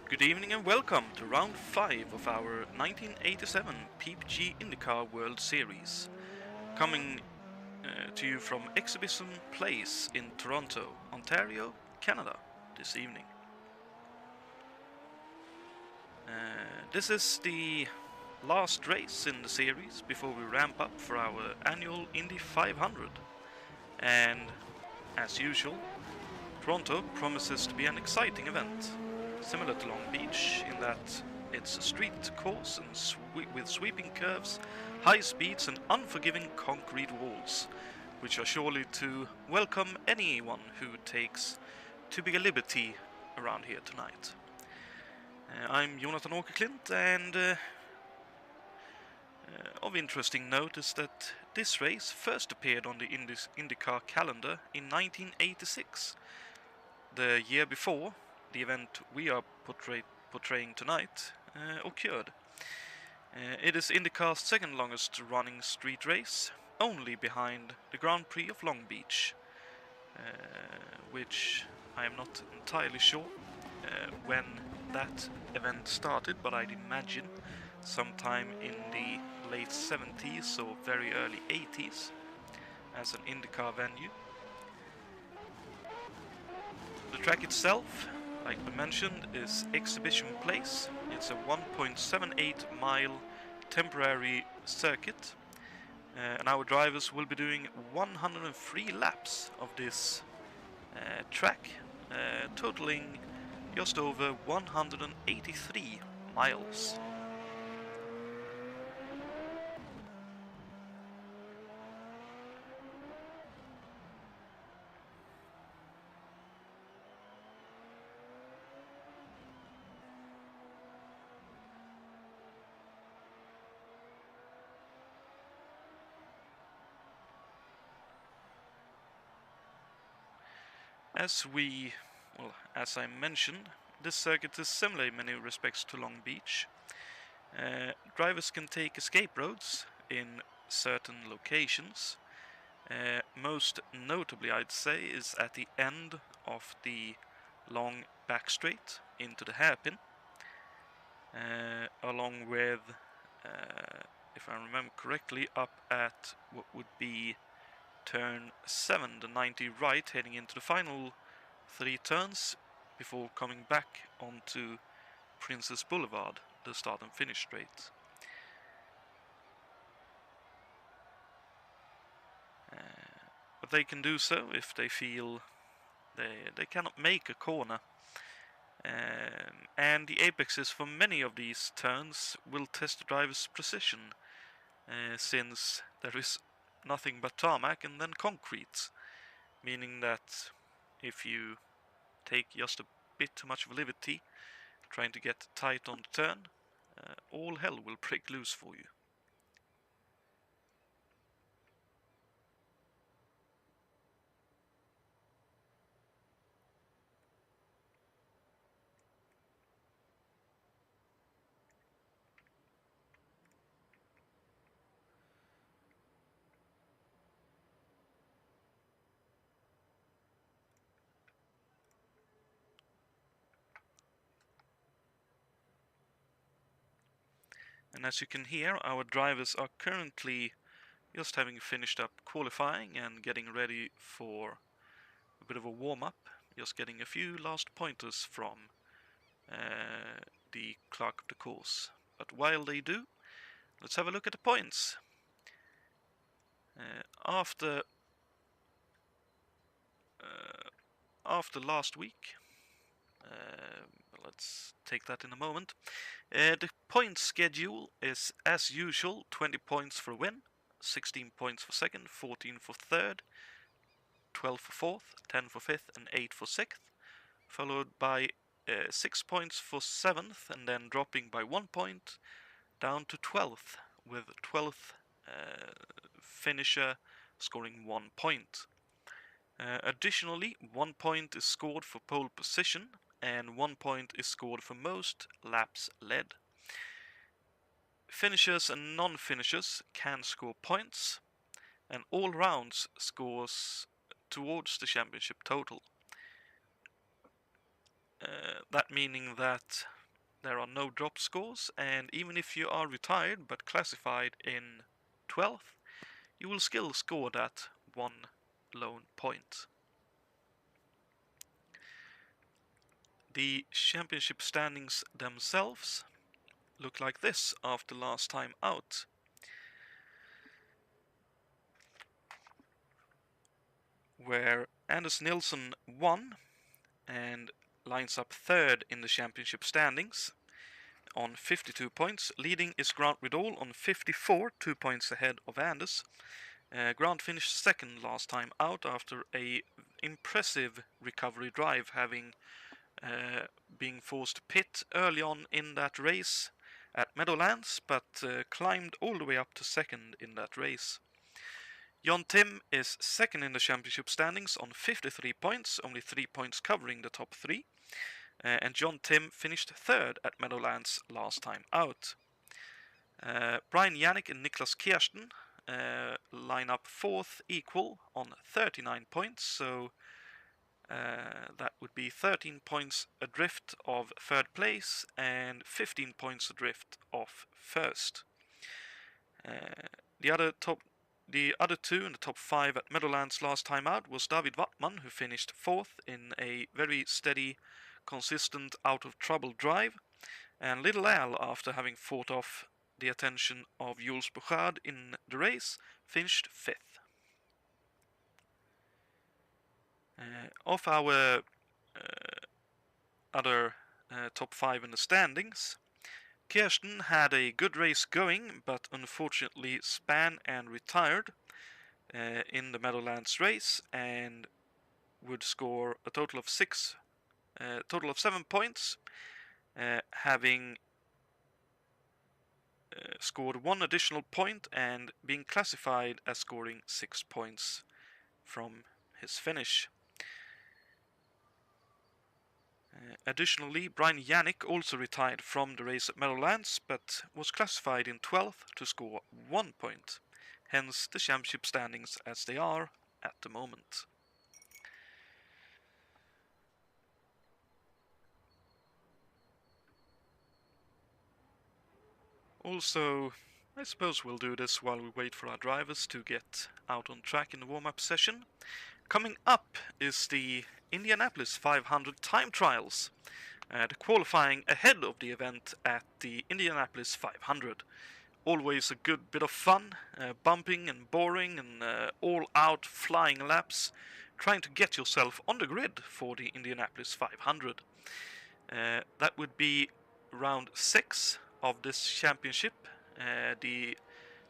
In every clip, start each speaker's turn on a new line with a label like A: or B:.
A: Good evening and welcome to round 5 of our 1987 PPG IndyCar World Series, coming to you from Exhibition Place in Toronto, Ontario, Canada, this evening. This is the last race in the series before we ramp up for our annual Indy 500, and as usual, Toronto promises to be an exciting event, similar to Long Beach in that it's a street course and with sweeping curves, high speeds and unforgiving concrete walls, which are surely to welcome anyone who takes too big a liberty around here tonight. I'm Jonatan Acerclinth, and of interesting note is that this race first appeared on the IndyCar calendar in 1986. The year before, the event we are portraying tonight occurred. It is IndyCar's second longest running street race, only behind the Grand Prix of Long Beach, which I am not entirely sure when that event started, but I'd imagine sometime in the late 70s or very early 80s as an IndyCar venue. The track itself, like we mentioned, is Exhibition Place. It's a 1.78 mile temporary circuit, and our drivers will be doing 103 laps of this track, totaling just over 183 miles. As I mentioned, this circuit is similar in many respects to Long Beach. Drivers can take escape roads in certain locations. Most notably, I'd say, is at the end of the long back straight into the hairpin, along with, if I remember correctly, up at what would be turn 7, the 90 right, heading into the final 3 turns before coming back onto Princess Boulevard, the start and finish straight. But they can do so if they feel they cannot make a corner. And the apexes for many of these turns will test the driver's precision, since there is nothing but tarmac and then concrete, meaning that if you take just a bit too much of a liberty trying to get tight on the turn, all hell will break loose for you. And as you can hear, our drivers are currently just having finished up qualifying and getting ready for a bit of a warm-up, just getting a few last pointers from the clerk of the course. But while they do, let's have a look at the points. After last week, let's take that in a moment. The point schedule is, as usual, 20 points for a win, 16 points for second, 14 for third, 12 for fourth, 10 for fifth, and 8 for sixth, followed by 6 points for seventh, and then dropping by 1 point down to 12th, with 12th finisher scoring 1 point. Additionally, 1 point is scored for pole position, and 1 point is scored for most laps led. Finishers and non-finishers can score points, and all rounds scores towards the championship total. That meaning that there are no drop scores, and even if you are retired but classified in 12th, you will still score that 1 lone point. The championship standings themselves look like this after last time out. Where Anders Nilsson won and lines up third in the championship standings on 52 points. Leading is Grant Riddall on 54, 2 points ahead of Anders. Grant finished second last time out after a impressive recovery drive, having being forced to pit early on in that race at Meadowlands, but climbed all the way up to second in that race. Jon Tim is second in the championship standings on 53 points, only 3 points covering the top 3. And Jon Tim finished third at Meadowlands last time out. Brian Yannick and Niklas Kirsten line up fourth equal on 39 points, so that would be 13 points adrift of third place and 15 points adrift of first. The other two in the top 5 at Meadowlands last time out was David Wattman, who finished fourth in a very steady, consistent, out-of-trouble drive, and Little Al, after having fought off the attention of Jules Bouchard in the race, finished fifth. Of our other top 5 in the standings, Kirsten had a good race going, but unfortunately span and retired in the Meadowlands race, and would score a total of 7 points, having scored 1 additional point and being classified as scoring 6 points from his finish. Additionally, Brian Yannick also retired from the race at Meadowlands, but was classified in 12th to score 1 point, hence the championship standings as they are at the moment. Also, I suppose we'll do this while we wait for our drivers to get out on track in the warm-up session. Coming up is the Indianapolis 500 time trials, the qualifying ahead of the event at the Indianapolis 500. Always a good bit of fun, bumping and boring and all-out flying laps, trying to get yourself on the grid for the Indianapolis 500. That would be round 6 of this championship. The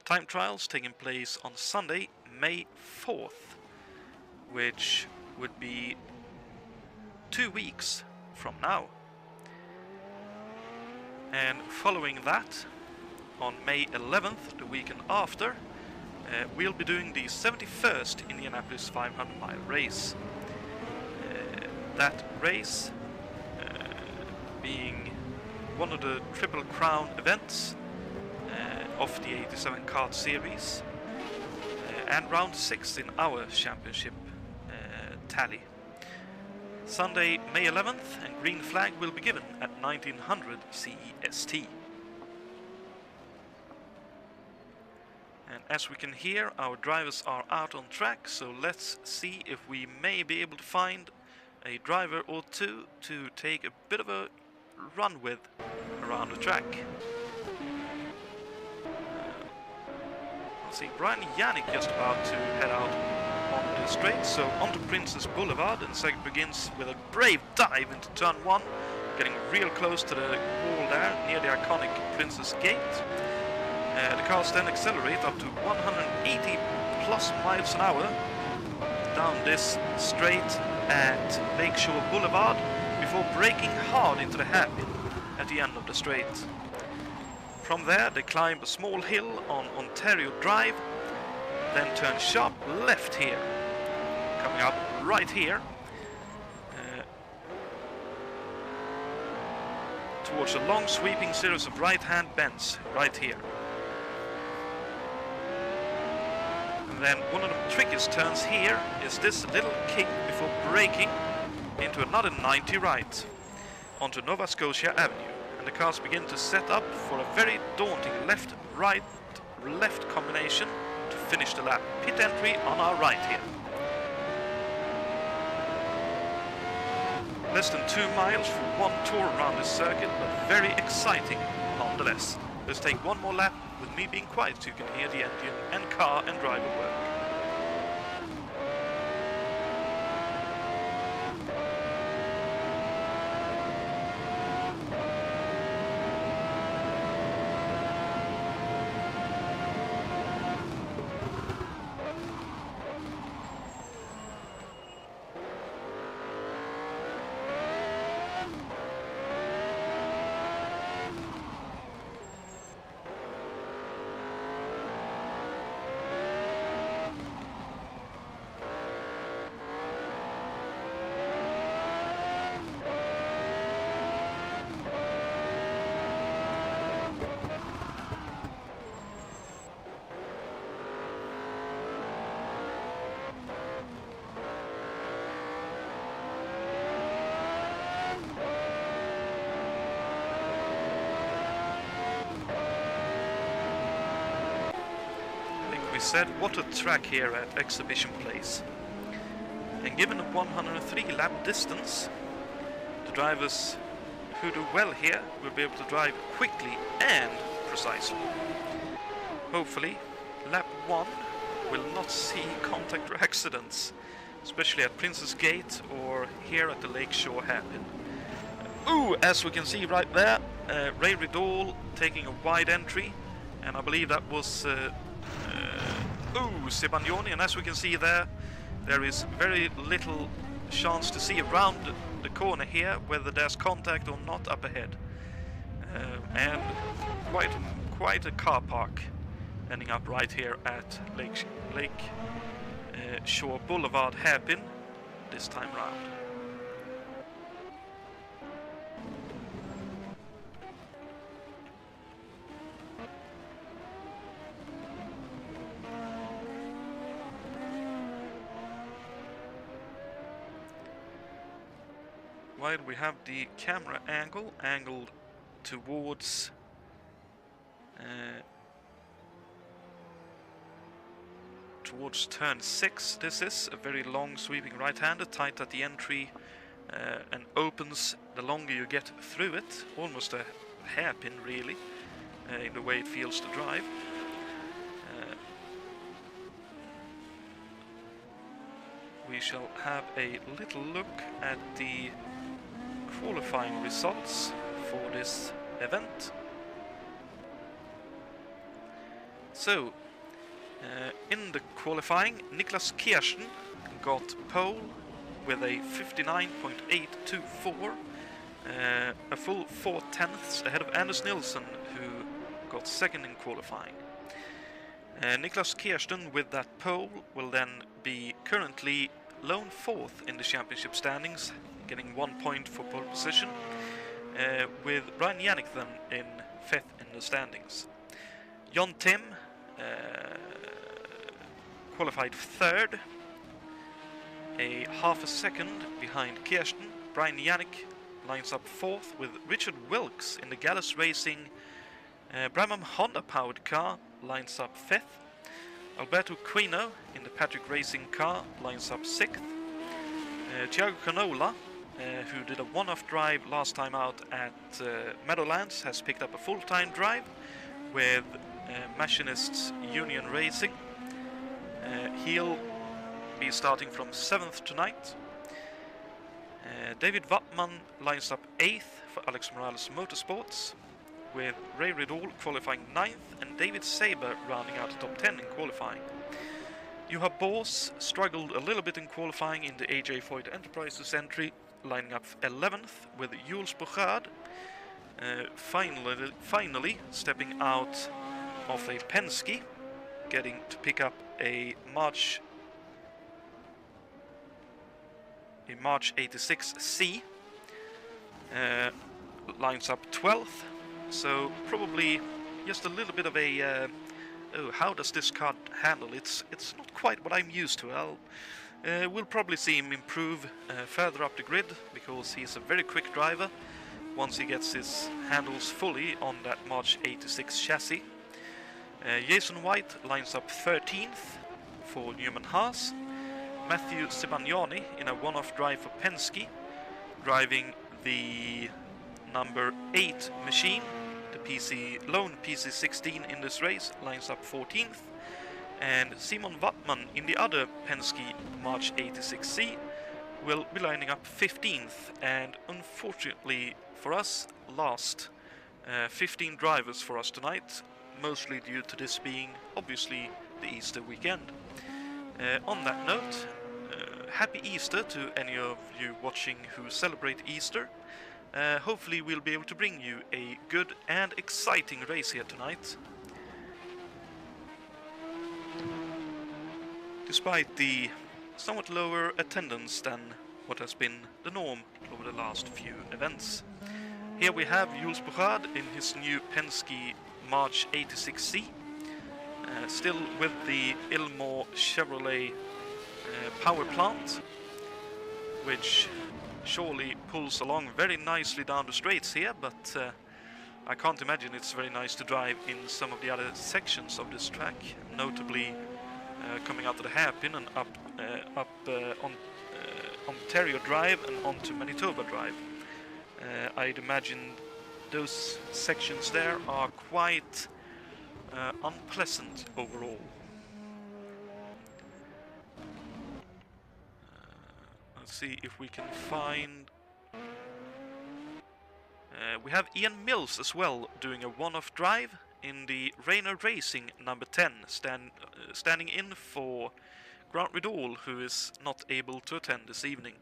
A: time trials taking place on Sunday, May 4th, which would be 2 weeks from now. And following that, on May 11th, the weekend after, we'll be doing the 71st Indianapolis 500 mile race. That race being one of the Triple Crown events of the 87 kart series, and round 6 in our championship tally. Sunday, May 11th, and green flag will be given at 1900 CEST. And as we can hear, our drivers are out on track, so let's see if we may be able to find a driver or two to take a bit of a run with around the track. I'll see Brian Yannick just about to head out on the straight, so onto Princess Boulevard, and second begins with a brave dive into turn 1, getting real close to the wall there near the iconic Princess Gate. The cars then accelerate up to 180 plus miles an hour down this straight at Lakeshore Boulevard before braking hard into the hairpin at the end of the straight. From there they climb a small hill on Ontario Drive, then turn sharp left here, coming up right here towards a long sweeping series of right-hand bends right here. And then one of the trickiest turns here is this little kick before braking into another 90 right onto Nova Scotia Avenue. And the cars begin to set up for a very daunting left-right left combination to finish the lap. Pit entry on our right here. Less than 2 miles for one tour around this circuit, but very exciting nonetheless. Let's take one more lap with me being quiet so you can hear the engine and car and driver work. Said, what a track here at Exhibition Place. And given a 103 lap distance, the drivers who do well here will be able to drive quickly and precisely. Hopefully lap 1 will not see contact or accidents, especially at Princess Gate or here at the Lakeshore hairpin. Ooh, as we can see right there, Ray Riddall taking a wide entry, and I believe that was Sebagnoni, and as we can see there is very little chance to see around the corner here whether there's contact or not up ahead. And quite a car park ending up right here at Lake Shore Boulevard hairpin this time round. While we have the camera angled towards turn 6. This is a very long sweeping right-hander, tight at the entry, and opens the longer you get through it, almost a hairpin really, in the way it feels to drive. We shall have a little look at the qualifying results for this event. So, in the qualifying, Niklas Kirsten got pole with a 59.824, a full 4/10 ahead of Anders Nilsson, who got second in qualifying. Niklas Kirsten with that pole will then be currently lone 4th in the championship standings, getting 1 point for pole position, with Brian Yannick then in 5th in the standings. John Tim qualified 3rd, a half a second behind Kirsten. Brian Yannick lines up 4th with Richard Wilkes in the Gallus Racing Brabham Honda powered car, lines up 5th. Alberto Quino in the Patrick Racing car lines up 6th. Thiago Canola, who did a one-off drive last time out at Meadowlands, has picked up a full-time drive with Machinists Union Racing. He'll be starting from 7th tonight. David Wattman lines up 8th for Alex Morales Motorsports, with Ray Riddall qualifying 9th and David Saber rounding out the top 10 in qualifying. Juha Bos struggled a little bit in qualifying in the AJ Foyt Enterprises entry, lining up 11th with Jules Bochard, finally stepping out of a Penske, getting to pick up a March 86C, lines up 12th. So probably just a little bit of a oh, how does this car handle? It's not quite what I'm used to. We'll probably see him improve further up the grid, because he's a very quick driver, once he gets his handles fully on that March 86 chassis. Jason White lines up 13th for Newman Haas. Matthew Sebagnani in a one-off drive for Penske, driving the number 8 machine, the lone PC16 in this race, lines up 14th. And Simon Wattmann in the other Penske March 86C will be lining up 15th, and unfortunately for us, last. 15 drivers for us tonight, mostly due to this being obviously the Easter weekend. On that note, happy Easter to any of you watching who celebrate Easter. Hopefully we'll be able to bring you a good and exciting race here tonight. Despite the somewhat lower attendance than what has been the norm over the last few events. Here we have Jules Bouchard in his new Penske March 86C, still with the Ilmor Chevrolet power plant, which surely pulls along very nicely down the straights here, but I can't imagine it's very nice to drive in some of the other sections of this track, notably coming out of the hairpin and up on Ontario Drive and onto Manitoba Drive. I'd imagine those sections there are quite unpleasant overall. Let's see if we can find... we have Ian Mills as well doing a one-off drive in the Rayner Racing number 10, standing in for Grant Riddall, who is not able to attend this evening.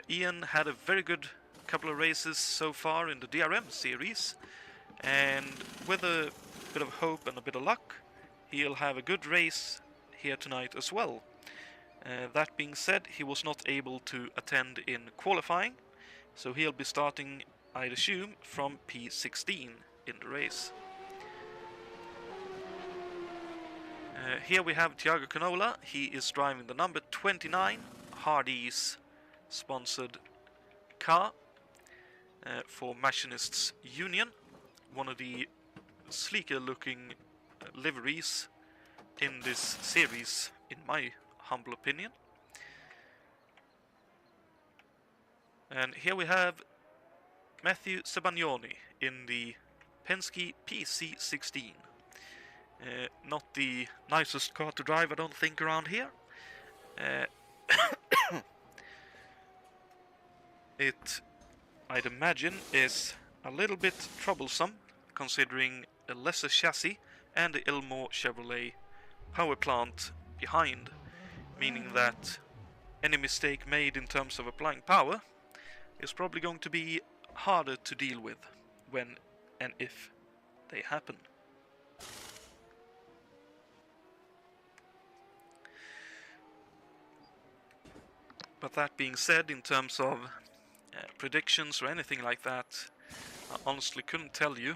A: Ian had a very good couple of races so far in the DRM series, and with a bit of hope and a bit of luck, he'll have a good race here tonight as well. That being said, he was not able to attend in qualifying, so he'll be starting, I'd assume, from P16 in the race. Here we have Thiago Canola. He is driving the number 29 Hardee's sponsored car for Machinists Union, one of the sleeker looking liveries in this series, in my humble opinion. And here we have Matthew Sebagnani in the Penske PC16. Not the nicest car to drive, I don't think, around here. It, I'd imagine, is a little bit troublesome, considering a lesser chassis and the Ilmor Chevrolet power plant behind, meaning that any mistake made in terms of applying power is probably going to be harder to deal with when and if they happen. But that being said, in terms of predictions or anything like that, I honestly couldn't tell you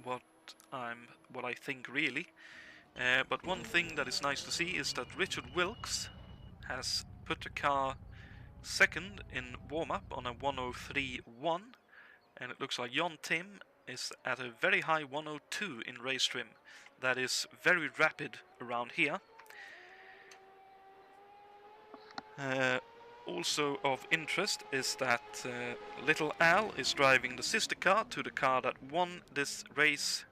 A: what I think really. But one thing that is nice to see is that Richard Wilkes has put the car second in warm-up on a 103.1, and it looks like Jon Tim is at a very high 102 in race trim. That is very rapid around here. Also of interest is that Little Al is driving the sister car to the car that won this race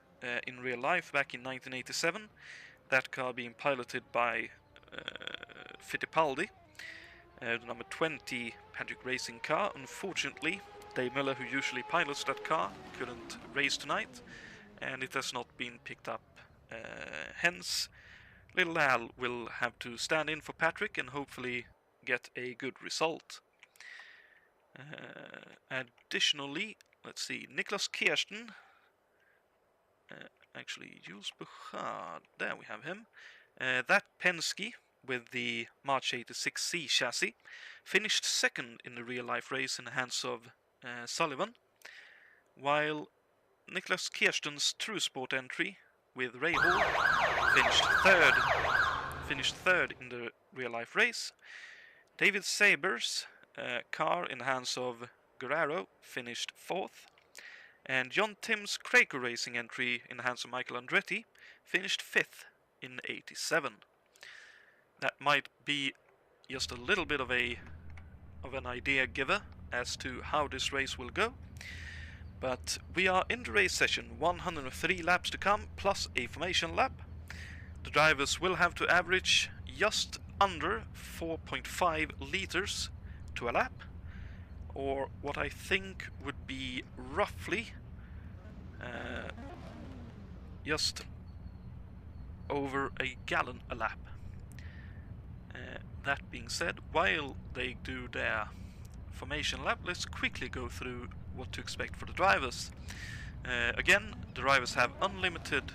A: in real life back in 1987. That car being piloted by Fittipaldi, the number 20 Patrick Racing car. Unfortunately, Dave Miller, who usually pilots that car, couldn't race tonight, and it has not been picked up. Hence, Little Al will have to stand in for Patrick and hopefully get a good result. Additionally, let's see, Niklas Kirsten, actually Jules Bouchard, there we have him. That Penske with the March 86C chassis finished second in the real life race in the hands of Sullivan, while Niklas Kirsten's True Sport entry with Ray Hall finished third in the real life race. David Saber's car in the hands of Guerrero finished 4th. And John Tim's Craco Racing entry in the hands of Michael Andretti finished 5th in 87. That might be just a little bit of an idea giver as to how this race will go. But we are in the race session, 103 laps to come plus a formation lap. The drivers will have to average just under 4.5 liters to a lap, or what I think would be roughly just over a gallon a lap. That being said, while they do their formation lap, let's quickly go through what to expect for the drivers. Again, the drivers have unlimited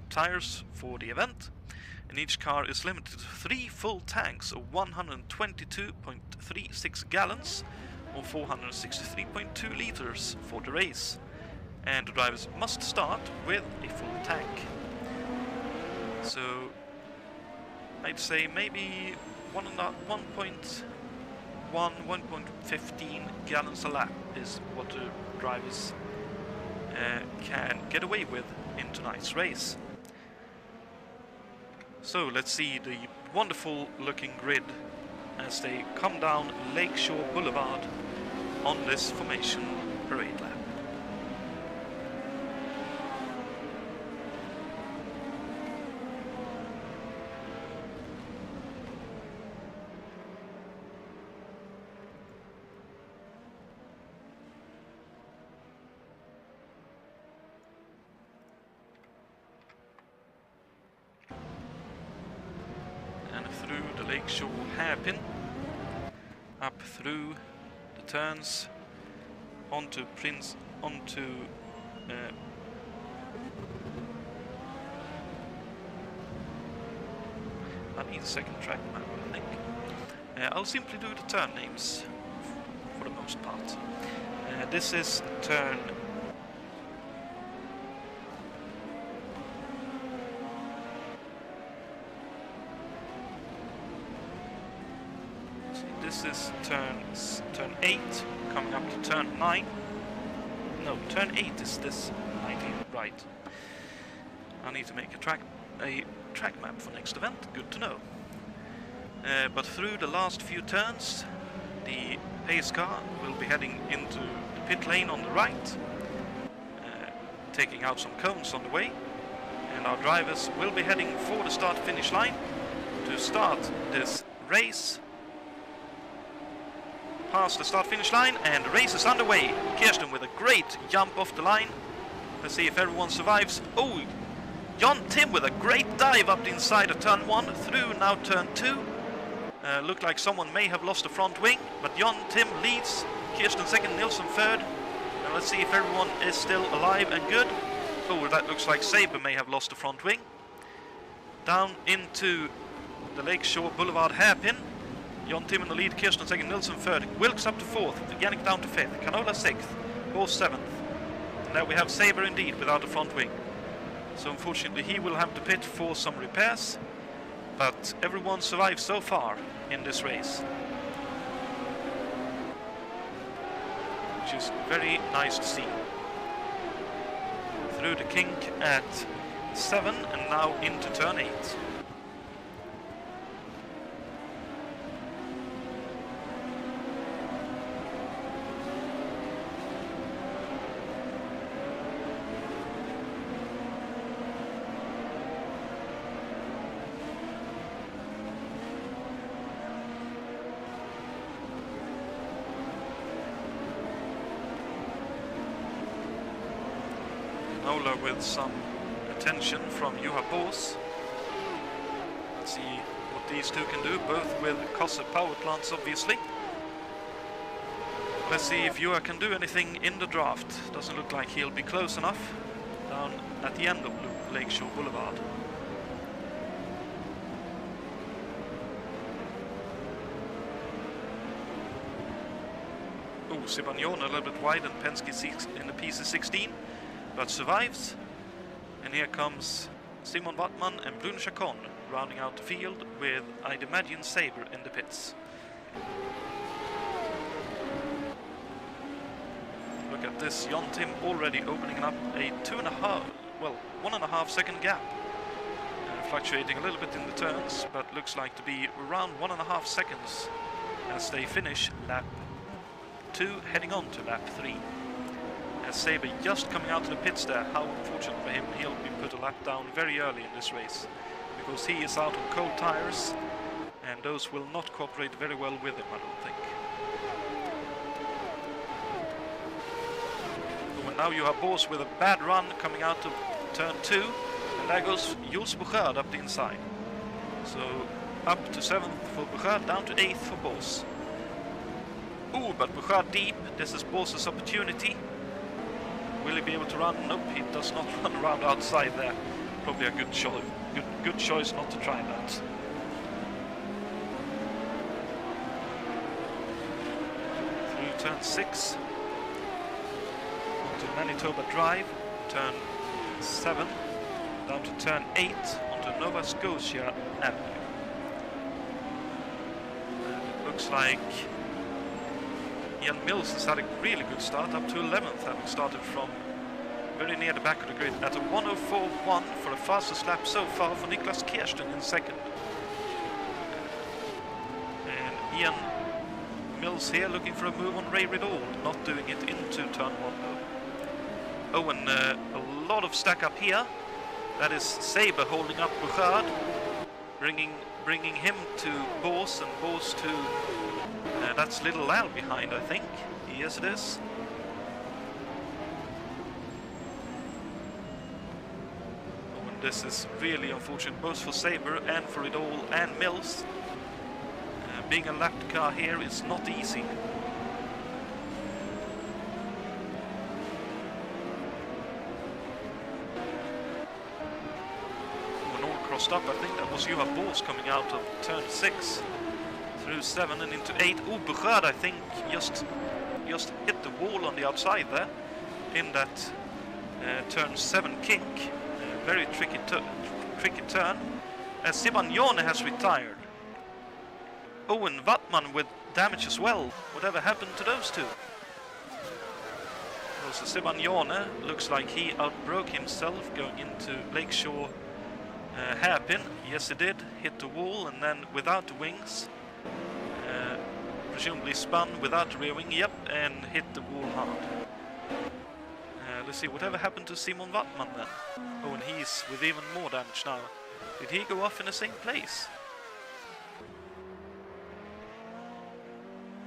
A: tires for the event, and each car is limited to 3 full tanks of 122.36 gallons or 463.2 liters for the race, and the drivers must start with a full tank. So I'd say maybe 1.15 gallons a lap is what the drivers can get away with in tonight's race. So let's see the wonderful looking grid as they come down Lakeshore Boulevard on this formation parade lap. Lakeshore hairpin, up through the turns, onto I need a second track map, I think. I'll simply do the turn names for the most part. This is turn turn 8, coming up to turn 9. No, turn 8 is this 19, right. I need to make a track map for next event, good to know. But through the last few turns, the pace car will be heading into the pit lane on the right, taking out some cones on the way, and our drivers will be heading for the start-finish line to start this race. Past the start-finish line, and the race is underway. Kirsten with a great jump off the line. Let's see if everyone survives. Oh, John Tim with a great dive up the inside of turn 1, through now turn 2. Looked like someone may have lost the front wing, but John Tim leads. Kirsten second, Nilsson third. And let's see if everyone is still alive and good. Oh, that looks like Saber may have lost the front wing. Down into the Lakeshore Boulevard hairpin. John Tim in the lead, Kirsten second, Nilsson third, Wilkes up to 4th, Yannick down to 5th, Canola 6th, Bos 7th. And there we have Saber indeed without a front wing. So unfortunately he will have to pit for some repairs, but everyone survived so far in this race, which is very nice to see. Through the kink at 7 and now into turn 8. With some attention from Juha Bos. Let's see what these two can do, both with Cossack power plants obviously. Let's see if Juha can do anything in the draft. Doesn't look like he'll be close enough down at the end of Lakeshore Boulevard. Oh, Sibagnon a little bit wide and Penske in the PC16. But survives, and here comes Simon Wattman and Bruno Chacon rounding out the field with, I'd imagine, Saber in the pits. at this, Jonatan already opening up a 1.5 second gap. Fluctuating a little bit in the turns, but looks like to be around 1.5 seconds as they finish lap 2, heading on to lap 3. As Saber just coming out of the pits there, how unfortunate for him, he'll be put a lap down very early in this race, because he is out on cold tires, and those will not cooperate very well with him, I don't think. And now Juha Bos with a bad run coming out of turn 2, and there goes Jules Bouchard up the inside. So up to 7th for Bouchard, down to 8th for Bos. Ooh, but Bouchard deep, this is Bos's opportunity. Will he be able to run? Nope, he does not run around outside there. Probably a good choice not to try that. Through turn 6. Onto Manitoba Drive. Turn 7. Down to turn 8. Onto Nova Scotia Avenue. And it looks like Ian Mills has had a really good start, up to 11th, having started from very near the back of the grid at a 1:04.1 for the fastest lap so far for Niklas Kirsten in second. And Ian Mills here looking for a move on Ray Riddle, not doing it into turn 1 though. Oh, and a lot of stack up here. That is Saber holding up Bouchard, bringing him to Bos, and Bos to that's Little Al behind, I think. Yes, it is. Oh, and this is really unfortunate, both for Saber and for Riddle and Mills. Being a lapped car here is not easy. When all crossed up, I think that was Juha Bos coming out of turn 6. Through 7 and into 8. Oh, Bouchard, I think, just hit the wall on the outside there in that turn 7 kink. Very tricky turn. Sibagnone has retired. Oh, and Wattman with damage as well. Whatever happened to those two? Oh, so Sibagnone looks like he outbroke himself going into Lakeshore hairpin. Yes, he did. Hit the wall, and then without the wings. Presumably spun without the rear wing, yep, and hit the wall hard. Let's see, whatever happened to Simon Wattman then? Oh, and he's with even more damage now. Did he go off in the same place?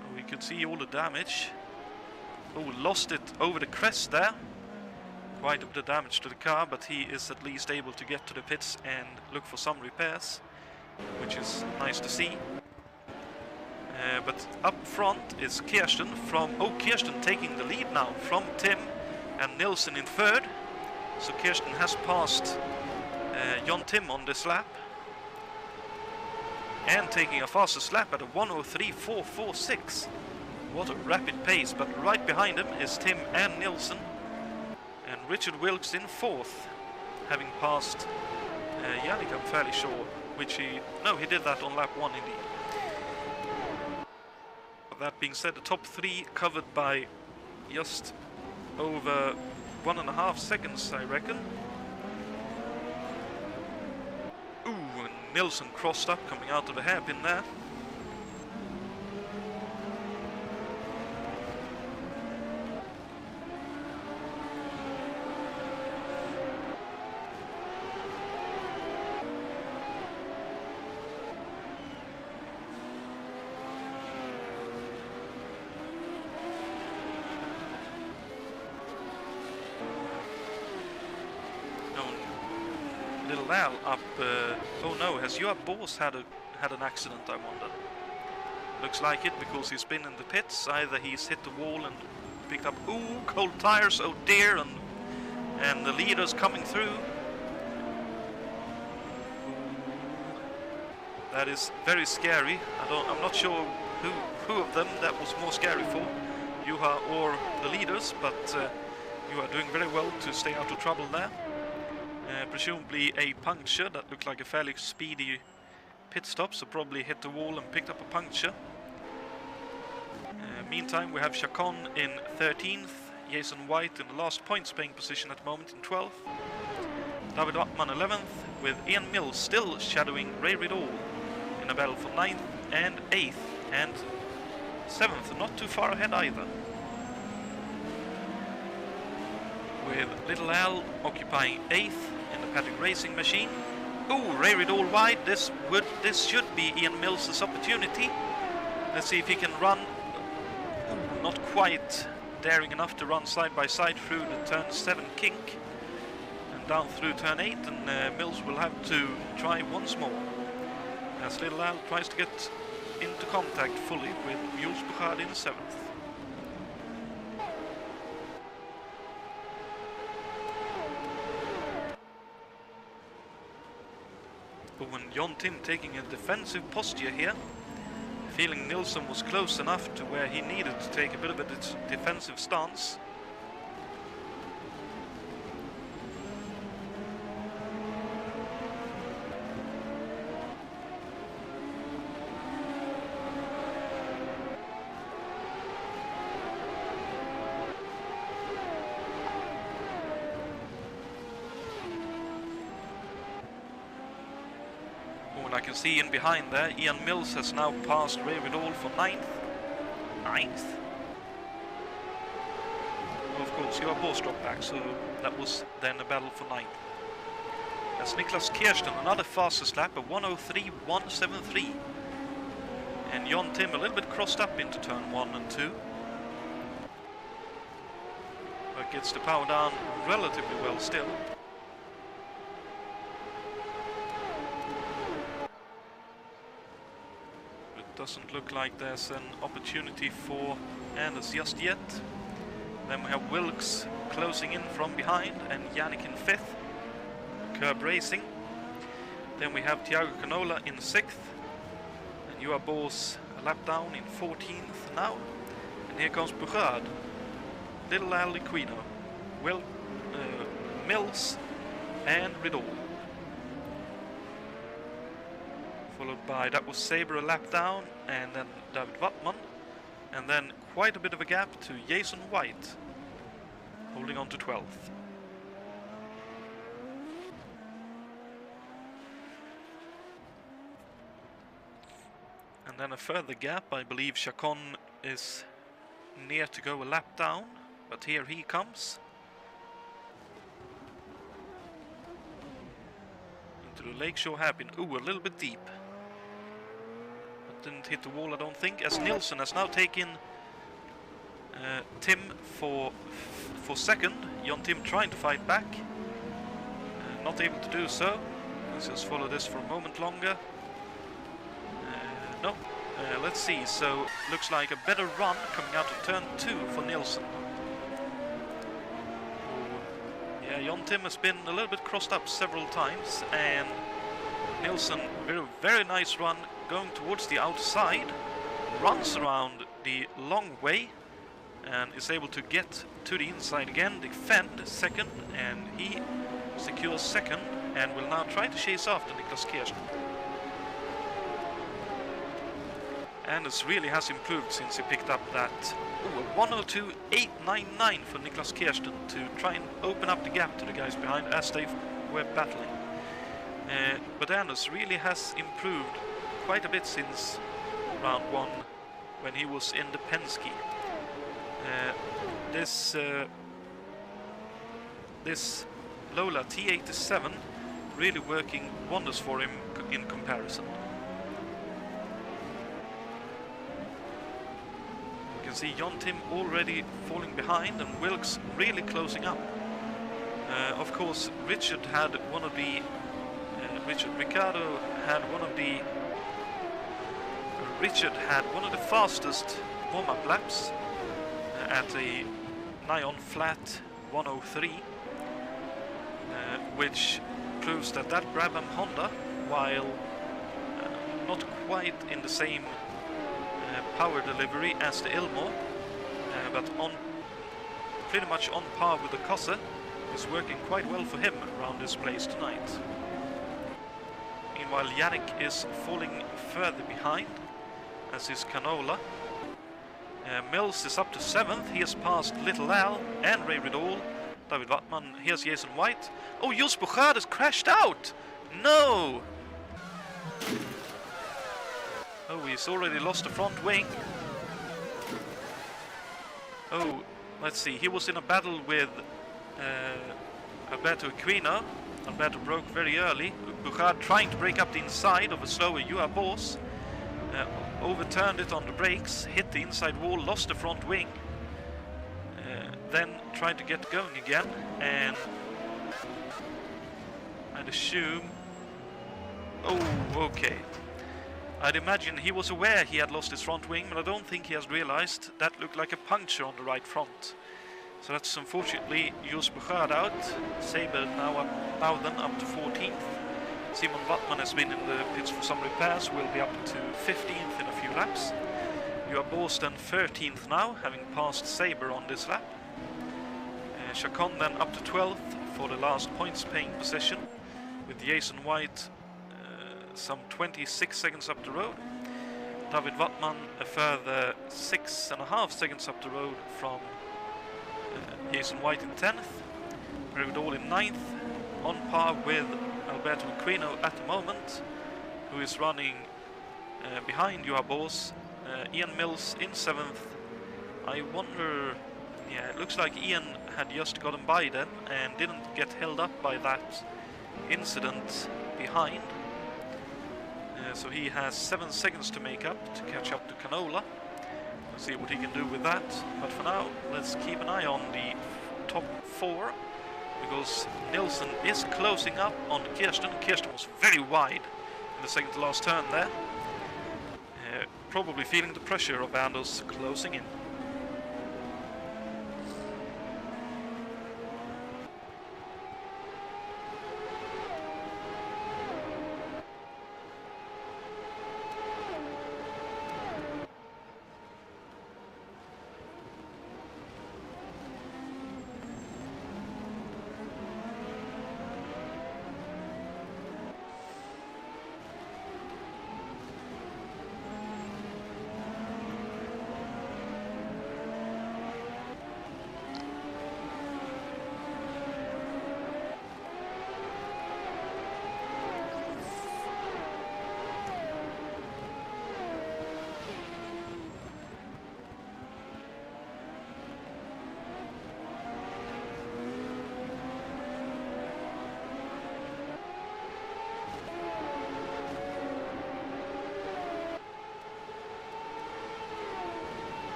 A: Oh, we could see all the damage. Oh, lost it over the crest there. Quite a bit of damage to the car, but he is at least able to get to the pits and look for some repairs, which is nice to see. But up front is Kirsten Kirsten taking the lead now from Tim and Nilsson in third. So Kirsten has passed Jonatan on this lap and taking a fastest lap at a 1:03.446. What a rapid pace, but right behind him is Tim and Nilsson, and Richard Wilkes in fourth, having passed Yannick, I'm fairly sure, he did that on lap 1 indeed. That being said, the top 3 covered by just over 1.5 seconds, I reckon. Ooh, and Nilsson crossed up coming out of the hairpin there. Little Al up. Oh no, has Juha Bos had an accident, I wonder? Looks like it, because he's been in the pits. Either he's hit the wall and picked up. Ooh, cold tires, oh dear, and the leader's coming through. That is very scary. I'm not sure who of them that was more scary for, Juha or the leaders, but you are doing very well to stay out of trouble there. Presumably a puncture. That looked like a fairly speedy pit stop, so probably hit the wall and picked up a puncture. Meantime, we have Chacon in 13th. Jason White in the last points paying position at the moment in 12th. David Wattman 11th, with Ian Mills still shadowing Ray Riddle in a battle for 9th and 8th, and 7th, not too far ahead either. With Little Al occupying 8th in the paddock racing machine. Ooh, Ray Riddle wide. This should be Ian Mills' opportunity. Let's see if he can run. Ooh, not quite daring enough to run side by side through the turn 7 kink and down through turn 8, and Mills will have to try once more as Little Al tries to get into contact fully with Jules Bouchard in 7th. And Jon Tim taking a defensive posture here, feeling Nilsson was close enough to where he needed to take a bit of a defensive stance. I can see in behind there, Ian Mills has now passed Ray Riddle for 9th. Of course, Juha Bos dropped back, so that was then a battle for 9th. That's Niklas Kirsten, another fastest lap, a 1:03.173. And Jon Tim a little bit crossed up into turn 1 and 2. But gets the power down relatively well still. Doesn't look like there's an opportunity for Anders just yet. Then we have Wilkes closing in from behind and Yannick in 5th. Curb racing. Then we have Thiago Canola in 6th. And Juha Bos a lap down in 14th now. And here comes Bouchard. Little Al Liquino. Mills and Riddle. Followed by, that was Saber a lap down, and then David Wattman, and then quite a bit of a gap to Jason White, holding on to 12th. And then a further gap, I believe Chacon is near to go a lap down, but here he comes. Into the Lakeshore hairpin, ooh, a little bit deep. Didn't hit the wall, I don't think, as Nilsson has now taken Tim for 2nd. Jon Tim trying to fight back, not able to do so. Let's just follow this for a moment longer. No, let's see. So looks like a better run coming out of turn 2 for Nilsson. Yeah, Jon Tim has been a little bit crossed up several times, and Nilsson, very nice run going towards the outside, runs around the long way and is able to get to the inside again, defend 2nd, and he secures 2nd and will now try to chase after Niklas Kirsten. And it really has improved since he picked up that 1:02.899 for Niklas Kirsten to try and open up the gap to the guys behind as they were battling. But Anders really has improved quite a bit since round 1 when he was in the Penske. This Lola T87 really working wonders for him in comparison. You can see Jon Tim already falling behind and Wilkes really closing up. Of course, Richard Ricardo had one of the fastest warm-up laps at a nigh-on flat 1:03, which proves that Brabham Honda, while not quite in the same power delivery as the Ilmor, but pretty much on par with the Cosse, is working quite well for him around this place tonight. Meanwhile, Yannick is falling further behind, as is Canola. Mills is up to 7th. He has passed Little Al and Ray Riddle. David Wattman. Here's Jason White. Oh, Juha Bos has crashed out! No! Oh, he's already lost the front wing. Oh, let's see. He was in a battle with Alberto Equino. Alberto broke very early. Buchard trying to break up the inside of a slower Juha Bos. Overturned it on the brakes, hit the inside wall, lost the front wing. Then tried to get going again, and I'd assume... Oh, okay. I'd imagine he was aware he had lost his front wing, but I don't think he has realized that looked like a puncture on the right front. So that's unfortunately Juha Bos out. Saber now then up to 14th. Simon Wattman has been in the pits for some repairs, will be up to 15th in a few laps. Juha Bos then 13th now, having passed Saber on this lap. Chacon then up to 12th for the last points paying position, with Jason White some 26 seconds up the road. David Wattman a further 6.5 seconds up the road from Jason White in 10th. Rividol in 9th, on par with Alberto Equino at the moment, who is running behind Juha Bos. Ian Mills in 7th. I wonder... Yeah, it looks like Ian had just gotten by them and didn't get held up by that incident behind. So he has 7 seconds to make up to catch up to Canola. Let's see what he can do with that. But for now, let's keep an eye on the top 4, because Nilsson is closing up on Kirsten. Kirsten was very wide in the second to last turn there. Probably feeling the pressure of Anders closing in.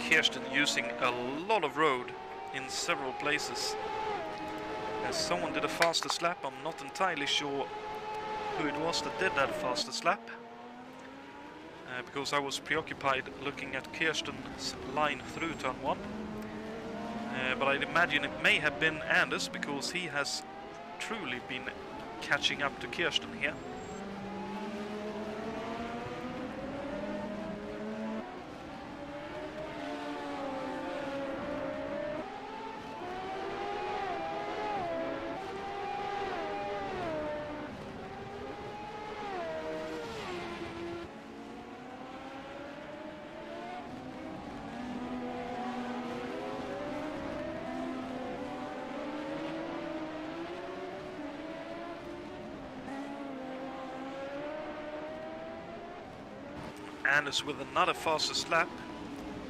A: Kirsten using a lot of road in several places. As someone did a fastest lap, I'm not entirely sure who it was that did that fastest lap, because I was preoccupied looking at Kirsten's line through turn 1. But I'd imagine it may have been Anders, because he has truly been catching up to Kirsten here. Anders with another fastest lap,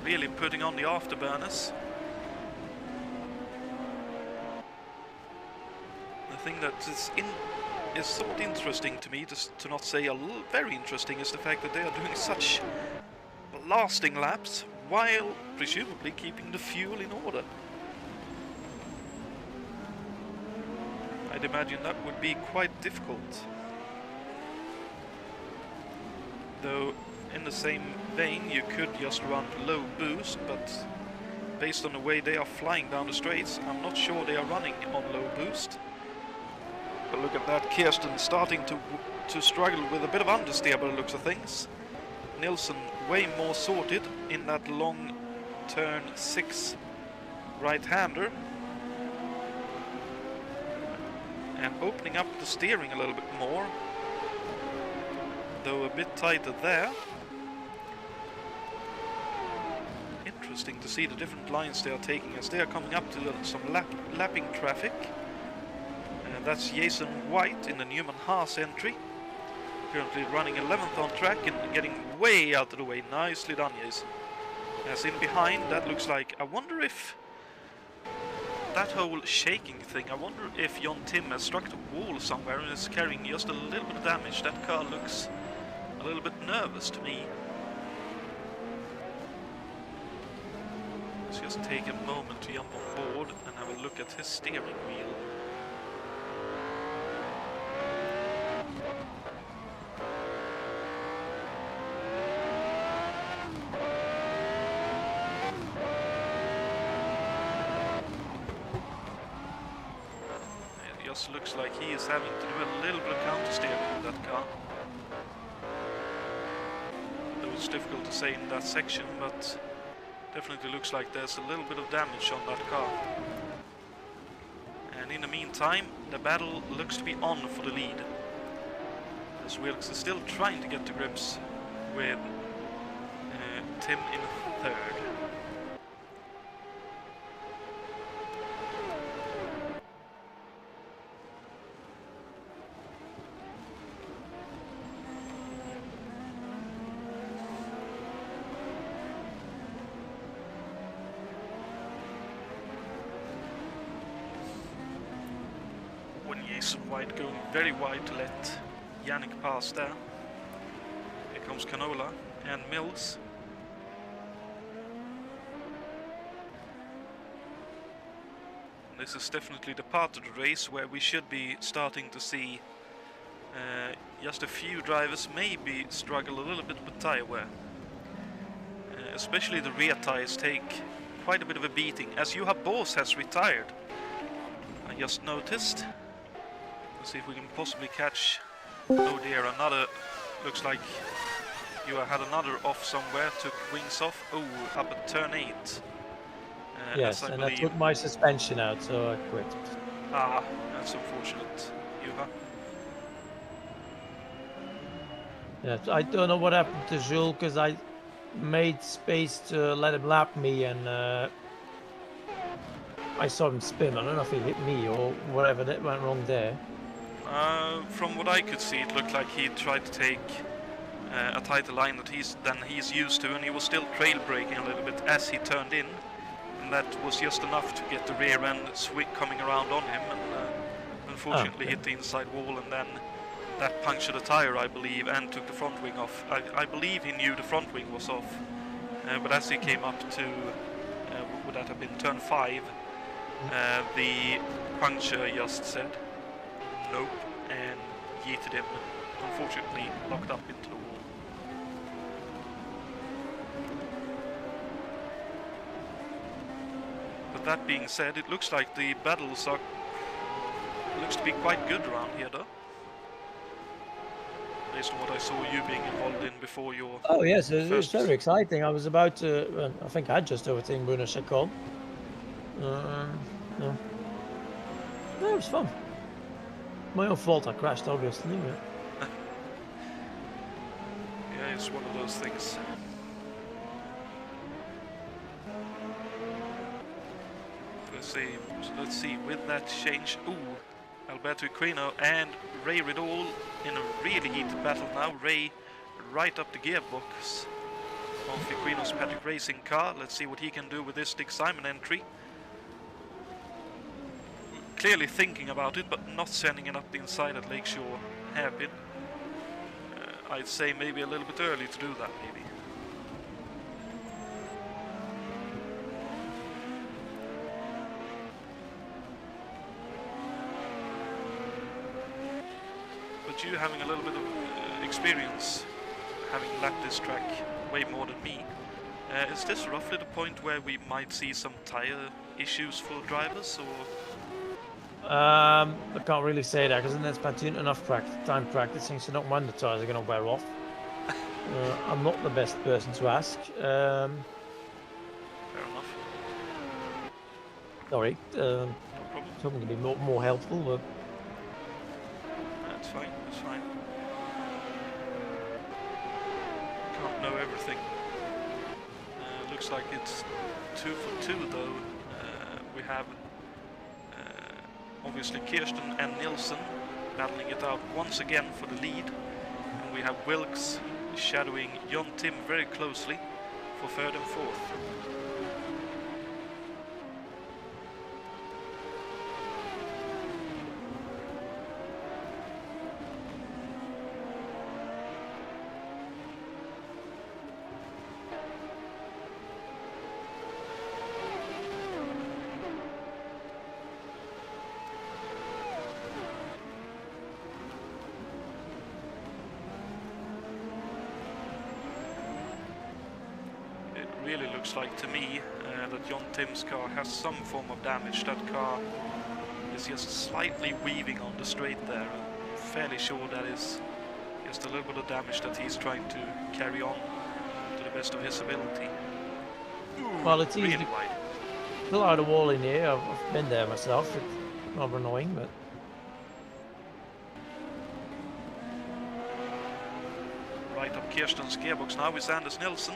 A: really putting on the afterburners. The thing that is somewhat interesting to me, to not say very interesting, is the fact that they are doing such lasting laps while presumably keeping the fuel in order. I'd imagine that would be quite difficult. Though in the same vein, you could just run low boost, but based on the way they are flying down the straights, I'm not sure they are running on low boost. But look at that, Kirsten starting to struggle with a bit of understeer by the looks of things. Nilsson way more sorted in that long turn 6 right-hander. And opening up the steering a little bit more. though a bit tighter there. Interesting to see the different lines they are taking as they are coming up to some lapping traffic. That's Jason White in the Newman Haas entry. Currently running 11th on track and getting way out of the way. Nicely done, Jason. As in behind, that looks like... I wonder if... that whole shaking thing, I wonder if Jon Tim has struck the wall somewhere and is carrying just a little bit of damage. That car looks a little bit nervous to me. Let's just take a moment to jump on board and have a look at his steering wheel. Looks like he is having to do a little bit of counter steering in that car. Though it's difficult to say in that section, but definitely looks like there's a little bit of damage on that car. And in the meantime, the battle looks to be on for the lead, as Wilkes is still trying to get to grips with Tim in third. Wide, going very wide to let Yannick pass there. Here comes Canola and Mills. This is definitely the part of the race where we should be starting to see just a few drivers maybe struggle a little bit with tire wear. Especially the rear tires take quite a bit of a beating, as Juha Bos has retired. I just noticed. Let's see if we can possibly catch... oh dear, another... looks like you had another off somewhere, took wings off. Oh, up at turn 8.
B: Yes, and I took my suspension out, so I quit.
A: Ah, that's unfortunate, Juha.
B: Yes, I don't know what happened to Jules, because I made space to let him lap me, and I saw him spin. I don't know if he hit me or whatever that went wrong there.
A: From what I could see, it looked like he tried to take a tighter line than he's used to, and he was still trail braking a little bit as he turned in, and that was just enough to get the rear end swing coming around on him, and unfortunately hit the inside wall, and then that punctured the tire, I believe, and took the front wing off. I believe he knew the front wing was off, but as he came up to, would that have been turn 5, the puncture just said nope, and yeeted him, and unfortunately locked up into the wall. But that being said, it looks like the battles are... looks to be quite good around here, though. Based on what I saw you being involved in before your...
B: Oh yes, it was very exciting. I was about to... I think I just overtaken Bruno Chacon. No, it was fun. My own fault, I crashed, obviously.
A: Yeah, it's one of those things. Let's see, with that change, Alberto Equino and Ray Riddle in a really heated battle now. Ray right up the gearbox of Equino's Paddock Racing car. Let's see what he can do with this Dick Simon entry. Clearly thinking about it, but not sending it up the inside at Lakeshore hairpin. I'd say maybe a little bit early to do that, maybe. But you having a little bit of experience, having lapped this track way more than me, is this roughly the point where we might see some tire issues for drivers, or...?
B: I can't really say that, because there's been enough time practicing, so not when the tires are going to wear off. I'm not the best person to ask.
A: Fair enough.
B: Sorry.
A: No problem.
B: Hoping to be more helpful, but...
A: That's fine, that's fine. nothing. Looks like it's 2 for 2 though. We have obviously Kirsten and Nilsson battling it out once again for the lead. And we have Wilkes shadowing Jon Tim very closely for 3rd and 4th. Really looks like to me that Jon Tim's car has some form of damage. That car is just slightly weaving on the straight there. I'm fairly sure that is just a little bit of damage that he's trying to carry on to the best of his ability. Ooh,
B: well, it's
A: really
B: easy.
A: wide.
B: Pull out a wall in here. I've been there myself. It's not annoying, but
A: Right up Kirsten's gearbox now is Anders Nilsson.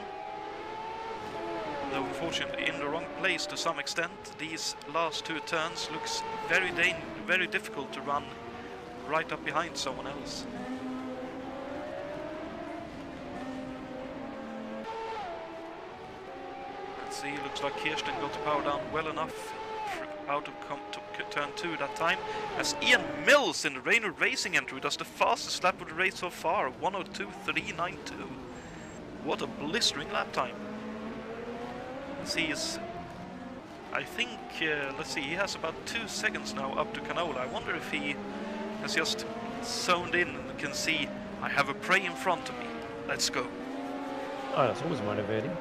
A: Though unfortunately in the wrong place to some extent. These last 2 turns looks very difficult to run right up behind someone else. Let's see, looks like Kirsten got the power down well enough out of turn 2 that time, as Ian Mills in the Rainer Racing entry does the fastest lap of the race so far, 1:02.392. What a blistering lap time. He is, I think, let's see, he has about 2 seconds now up to Canola. I wonder if he has just zoned in and can see, I have a prey in front of me, let's go.
B: oh, that's always motivating.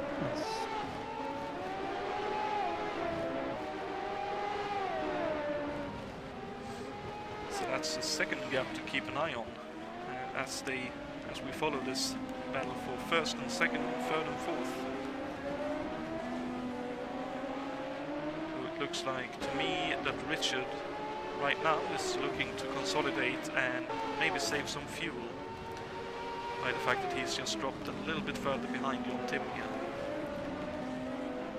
A: So that's the second gap to keep an eye on as we follow this battle for 1st and 2nd and 3rd and 4th. Looks like to me that Richard right now is looking to consolidate and maybe save some fuel by the fact that he's just dropped a little bit further behind Jon Tim here.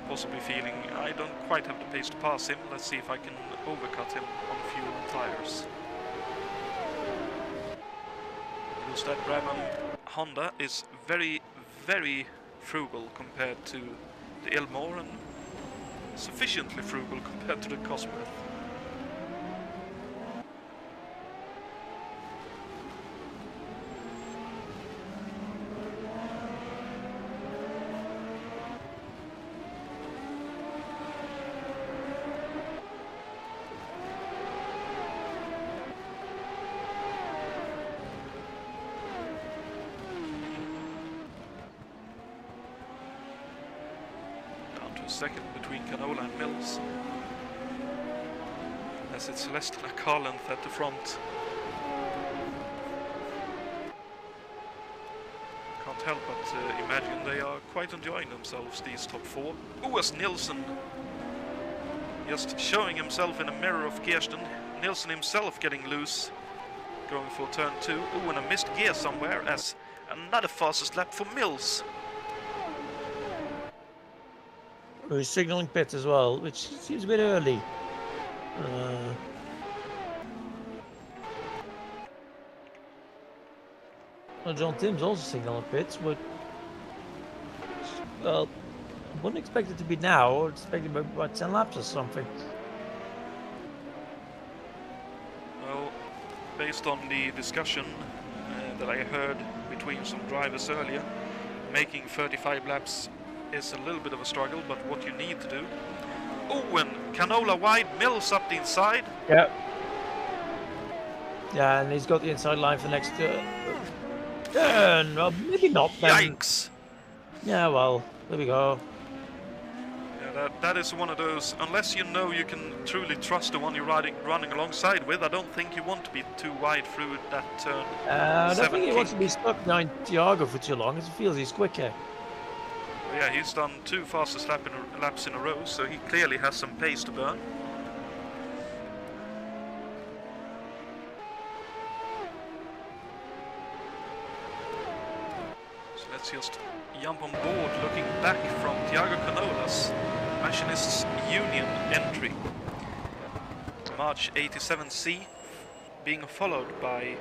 A: Possibly feeling I don't quite have the pace to pass him. Let's see if I can overcut him on fuel and tires. Because that Brabham Honda is very frugal compared to the Ilmore and sufficiently frugal compared to the Cosworth. Down to a second between Canola and Mills, as it's less than a car length at the front. Can't help but imagine they are quite enjoying themselves, these top 4. Ooh, as Nilsson just showing himself in a mirror of Kirsten. Nilsson himself getting loose, going for turn 2. Ooh, and a missed gear somewhere, as another fastest lap for Mills.
B: He's signalling pit as well, which seems a bit early. Well, Jon Tim's also signaling pits, but well, I wouldn't expect it to be now. I would expect it by 10 laps or something.
A: Well, based on the discussion that I heard between some drivers earlier, making 35 laps is a little bit of a struggle, but what you need to do. Oh, and Canola wide, Mills up the inside.
B: Yeah. Yeah, and he's got the inside line for next turn. Well, maybe not then.
A: Yikes!
B: Yeah, well, there we go.
A: Yeah, that is one of those, unless you know you can truly trust the one you're running alongside with, I don't think you want to be too wide through that turn.
B: I don't think he wants to be stuck behind Thiago for too long, as he feels he's quicker.
A: Yeah, he's done 2 fastest laps in a row, so he clearly has some pace to burn. So let's just jump on board looking back from Thiago Canola's Machinists Union entry. March 87C being followed by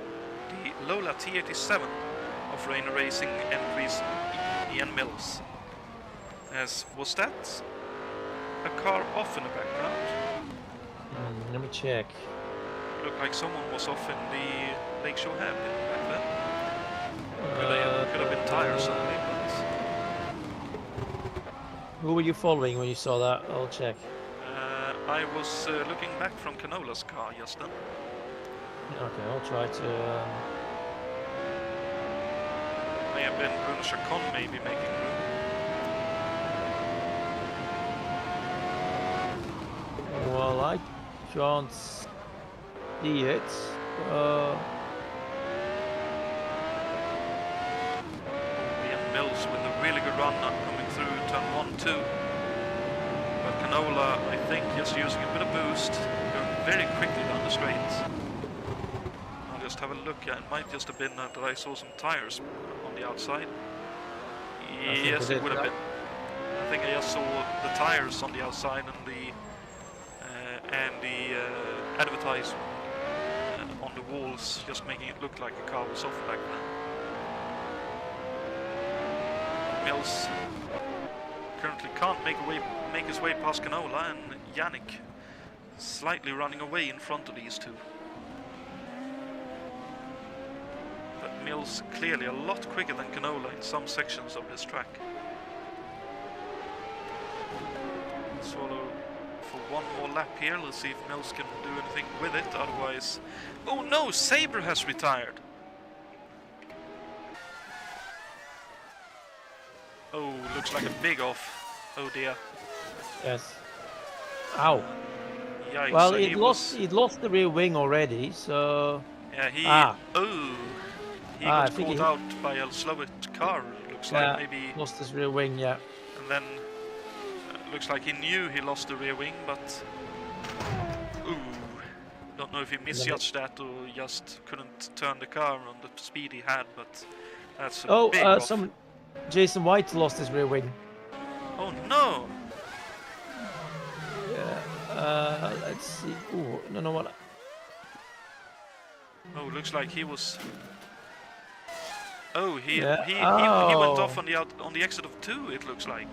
A: the Lola T87 of Rainer Racing entries Ian Mills. Was that a car off in the background?
B: Let me check.
A: Looked like someone was off in the Lakeshore Hairpin back then. Could have been tires only, but...
B: Who were you following when you saw that? I'll check.
A: I was looking back from Canola's car just then.
B: Okay, I'll try to...
A: May have been Bruno Chacon maybe making room.
B: Well, I can't see it.
A: Ian Mills with a really good run coming through turn 1-2. But Canola, I think, just using a bit of boost, going very quickly down the straight. I'll just have a look. It might just have been that I saw some tires on the outside. Yes, it would have been. I think I just saw the tires on the outside and the advertisement on the walls, just making it look like a car was off back then. Mills currently can't make his way past Canola, and Yannick slightly running away in front of these two. But Mills clearly a lot quicker than Canola in some sections of this track. Swallow for one more lap here. Let's see if Mills can do anything with it, otherwise... Oh no, Sabre has retired! Oh, looks like a big off. Oh dear.
B: Yes. Ow.
A: Yikes.
B: Well,
A: so
B: he'd lost the rear wing already, so...
A: Yeah, he...
B: Ah.
A: He got caught out by a slower car, looks like, maybe...
B: lost his rear wing, yeah.
A: And then... looks like he knew he lost the rear wing, but... Ooh. Don't know if he misjudged that or just couldn't turn the car on the speed he had, but... That's a big off.
B: Jason White lost his rear wing.
A: Oh no!
B: Yeah, let's see. Ooh, no, what?
A: Oh, looks like he was... Oh, he went off on the exit of 2, it looks like.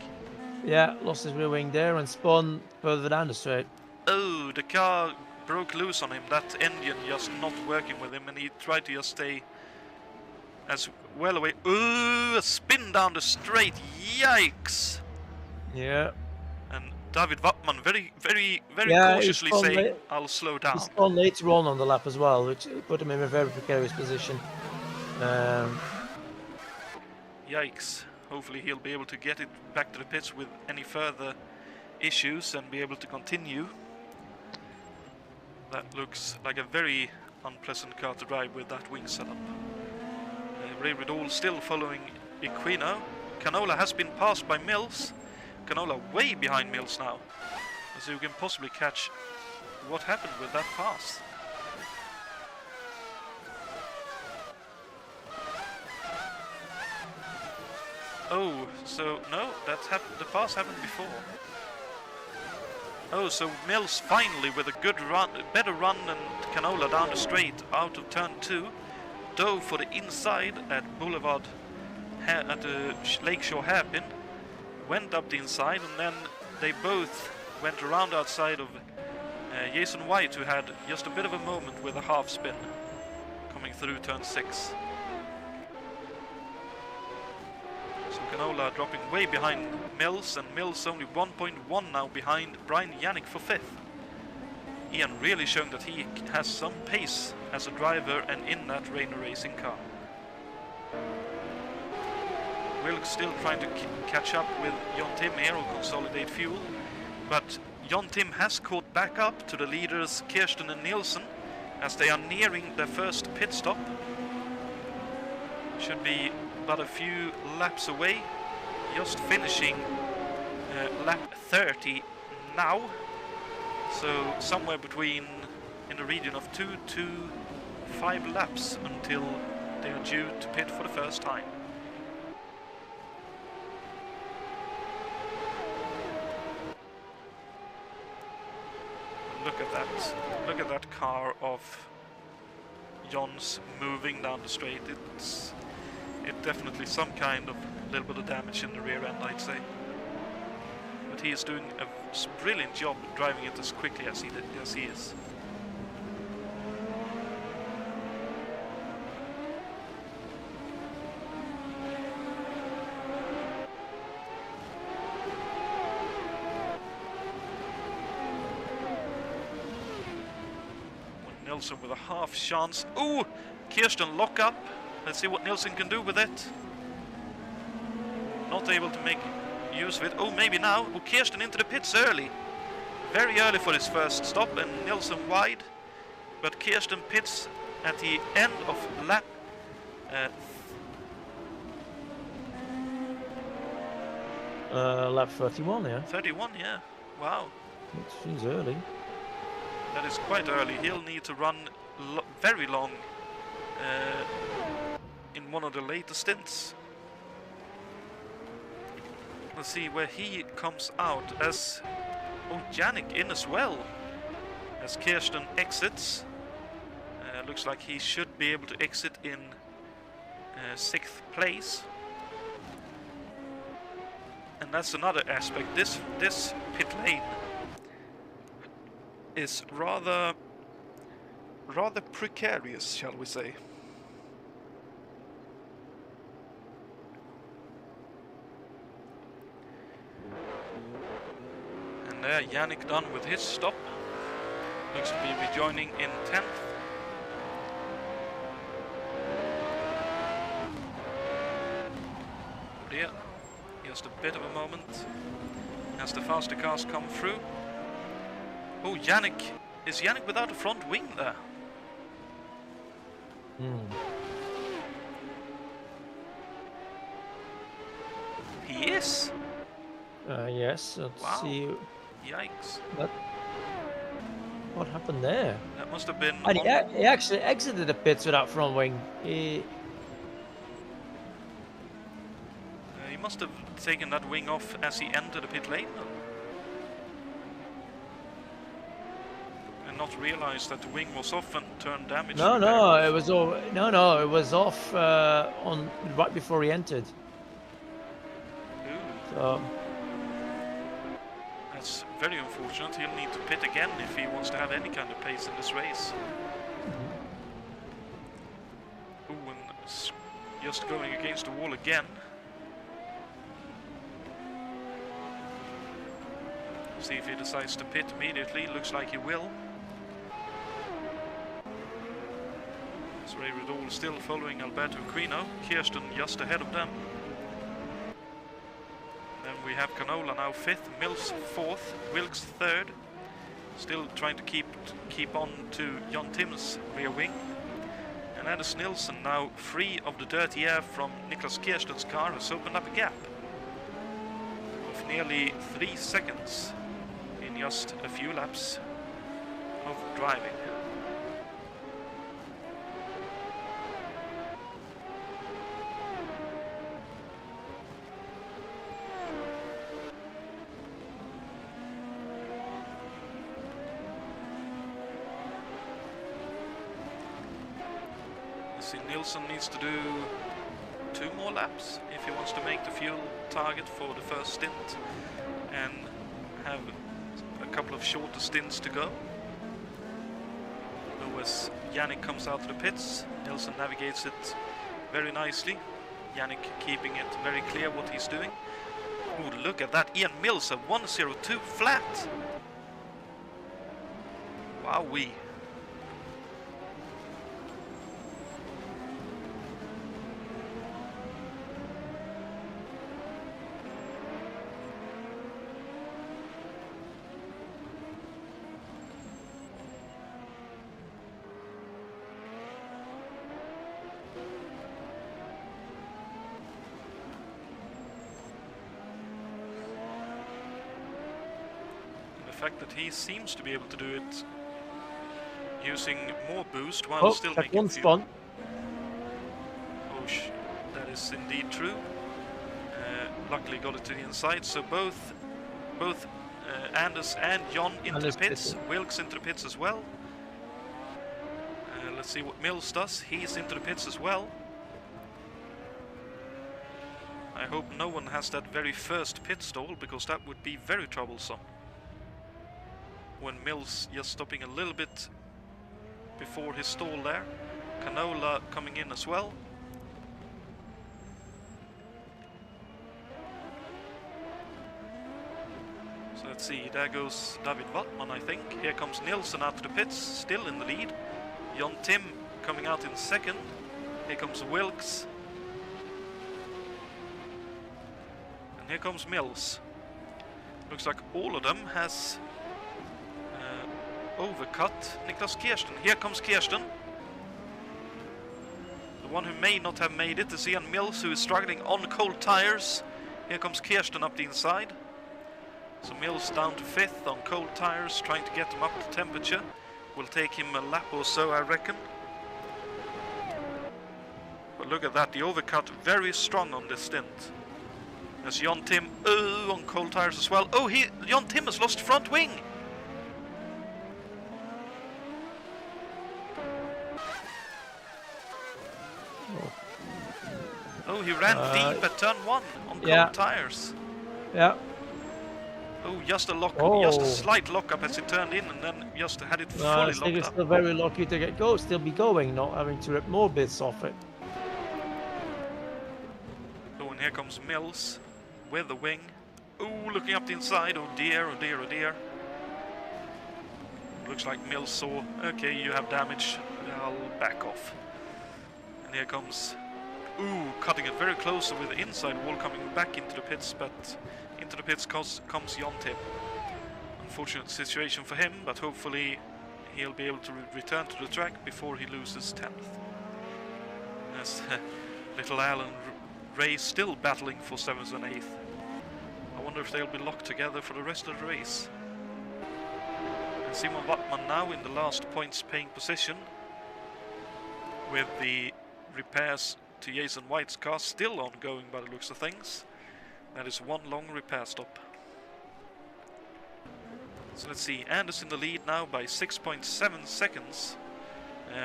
B: Yeah, lost his rear wing there and spun further down the straight.
A: Oh, the car broke loose on him, that engine just not working with him, and he tried to just stay as well away. Ooh, a spin down the straight, yikes!
B: Yeah.
A: And David Wattman very cautiously saying, I'll slow down.
B: He spun later on the lap as well, which put him in a very precarious position.
A: Yikes. Hopefully he'll be able to get it back to the pits with any further issues and be able to continue. That looks like a very unpleasant car to drive with that wing setup. Ray Riddle still following Equino. Canola has been passed by Mills. Canola way behind Mills now. So you can possibly catch what happened with that pass. Oh, so no, that's happened. The pass happened before. Oh, so Mills finally with a good run, better run than Canola down the straight out of turn 2, dove for the inside at Boulevard at the Lakeshore Hairpin, went up the inside, and then they both went around outside of Jason White, who had just a bit of a moment with a half spin coming through turn 6. So Canola dropping way behind Mills, and Mills only 1.1 now behind Brian Yannick for 5th. Ian really showing that he has some pace as a driver and in that Rainer Racing car. Wilk still trying to catch up with Jon Tim here or consolidate fuel, but Jon Tim has caught back up to the leaders Kirsten and Nielsen as they are nearing their first pit stop. Should be but a few laps away, just finishing lap 30 now, so somewhere between in the region of 2 to 5 laps until they are due to pit for the first time. look at that. Look at that car of Jon's moving down the straight. It's definitely some kind of little bit of damage in the rear end, I'd say. But he is doing a brilliant job driving it as quickly as he is. Nilsson with a half chance. Ooh! Kirsten lock up. Let's see what Nilsson can do with it. Not able to make use of it. Oh, maybe now. Oh, Kirsten into the pits early. Very early for his first stop, and Nilsson wide. But Kirsten pits at the end of lap.
B: Lap 31, yeah.
A: 31, yeah. Wow.
B: It seems early.
A: That is quite early. He'll need to run very long in one of the later stints. Let's see where he comes out as... Oh, Yannick in as well. As Kirsten exits. Looks like he should be able to exit in 6th place. And that's another aspect. This pit lane is rather precarious, shall we say. And there Yannick done with his stop. Looks to be rejoining in 10th. Oh dear, just a bit of a moment as the faster cars come through. Oh, Yannick. Is Yannick without a front wing there? He is?
B: Yes, let's see.
A: Yikes.
B: What happened there?
A: That must have been...
B: And he actually exited the pits without front wing.
A: He must have taken that wing off as he entered the pit lane. Not realized that the wing was off and turned damage.
B: No, it was all. No, it was off on right before he entered.
A: Ooh.
B: So
A: that's very unfortunate. He'll need to pit again if he wants to have any kind of pace in this race. Ooh, and just going against the wall again. See if he decides to pit immediately. Looks like he will. Ray Riddle still following Alberto Aquino. Kirsten just ahead of them. Then we have Canola now 5th, Mills 4th, Wilkes 3rd. Still trying to keep on to Jon Tim's rear wing. And Anders Nilsson now free of the dirty air from Niklas Kirsten's car has opened up a gap of nearly 3 seconds in just a few laps of driving. Nilsson needs to do 2 more laps if he wants to make the fuel target for the first stint and have a couple of shorter stints to go. As Yannick comes out of the pits, Nilsson navigates it very nicely. Yannick keeping it very clear what he's doing. Oh, look at that, Ian Mills at 102 flat. Wowee. The fact that he seems to be able to do it using more boost while still making
B: one
A: fuel.
B: spun.
A: Oh, that is indeed true. Luckily got it to the inside, so both Anders and John into
B: Anders
A: the pits.
B: pitting.
A: Wilkes into the pits as well. Let's see what Mills does. He's into the pits as well. I hope no one has that very first pit stall, because that would be very troublesome. When Mills just stopping a little bit before his stall there. Canola coming in as well. So let's see, there goes David Wattman, I think. Here comes Nilsson out of the pits, still in the lead. Jon Tim coming out in second. Here comes Wilkes. And here comes Mills. Looks like all of them has overcut Niklas Kirsten. Here comes Kirsten. The one who may not have made it is Ian Mills, who is struggling on cold tires. Here comes Kirsten up the inside. So Mills down to 5th on cold tires, trying to get him up to temperature. Will take him a lap or so, I reckon. But look at that, the overcut very strong on this stint. There's Jon Tim on cold tires as well. Oh, Jon Tim has lost front wing! Oh, he ran deep at turn 1 on cold tires.
B: Yeah.
A: Oh, just a lock, just a slight lock-up as he turned in, and then just had it fully
B: I
A: locked
B: think it's
A: up.
B: still very lucky to still be going, not having to rip more bits off it.
A: Oh, and here comes Mills with the wing. Oh, looking up the inside. Oh dear, oh dear, oh dear. Looks like Mills saw, okay, you have damage, I'll back off. And here comes, cutting it very close with the inside wall, coming back into the pits, but into the pits comes Jon Tim. Unfortunate situation for him, but hopefully he'll be able to return to the track before he loses 10th. As little Alan Ray still battling for 7th and 8th. I wonder if they'll be locked together for the rest of the race. And Simon Wattman now in the last points paying position, with the repairs to Jason White's car still ongoing by the looks of things. That is one long repair stop. So let's see, Anders in the lead now by 6.7 seconds.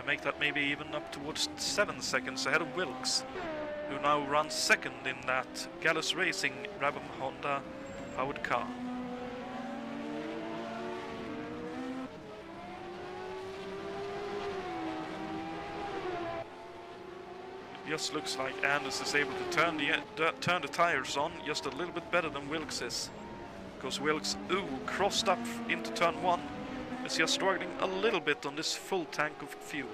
A: Make that maybe even up towards 7 seconds ahead of Wilkes, who now runs second in that Gallus Racing Brabham Honda powered car. It just looks like Anders is able to turn the tires on just a little bit better than Wilkes is. Because Wilkes, crossed up into turn 1, is just struggling a little bit on this full tank of fuel.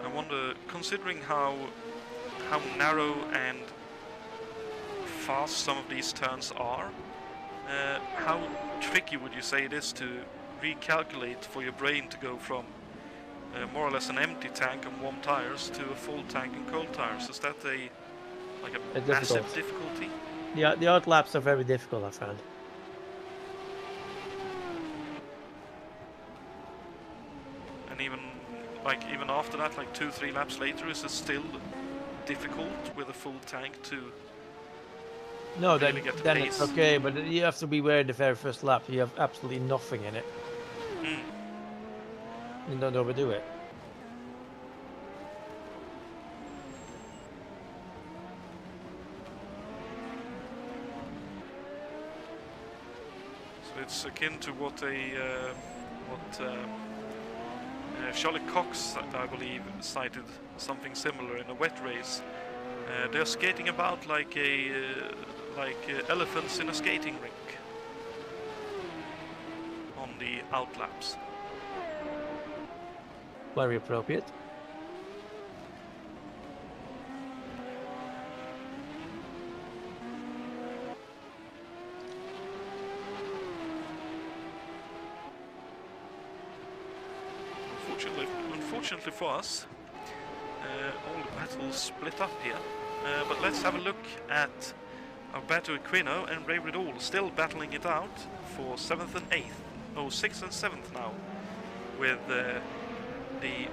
A: I wonder, considering how narrow and fast some of these turns are, how tricky would you say it is to recalculate for your brain to go from more or less an empty tank and warm tires to a full tank and cold tires? Is that a massive difficulty?
B: Yeah, the out laps are very difficult, I found.
A: And even after that, like 2-3 laps later, is it still difficult with a full tank to
B: No,
A: really get the
B: then
A: pace?
B: it's okay, but you have to be aware the very first lap you have absolutely nothing in it. And don't overdo it.
A: So it's akin to what Charlie Cox, I believe, cited something similar in a wet race. They're skating about like elephants in a skating rink on the outlaps.
B: Very appropriate.
A: unfortunately for us, all the battles split up here. But let's have a look at Alberto Equino and Ray Riddle still battling it out for 7th and 8th. Oh, 6th and 7th now, with the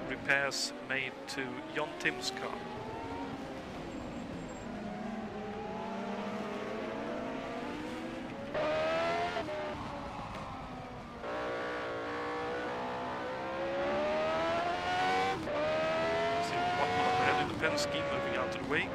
A: repairs made to John Tim's car. Scheme moving out of the way.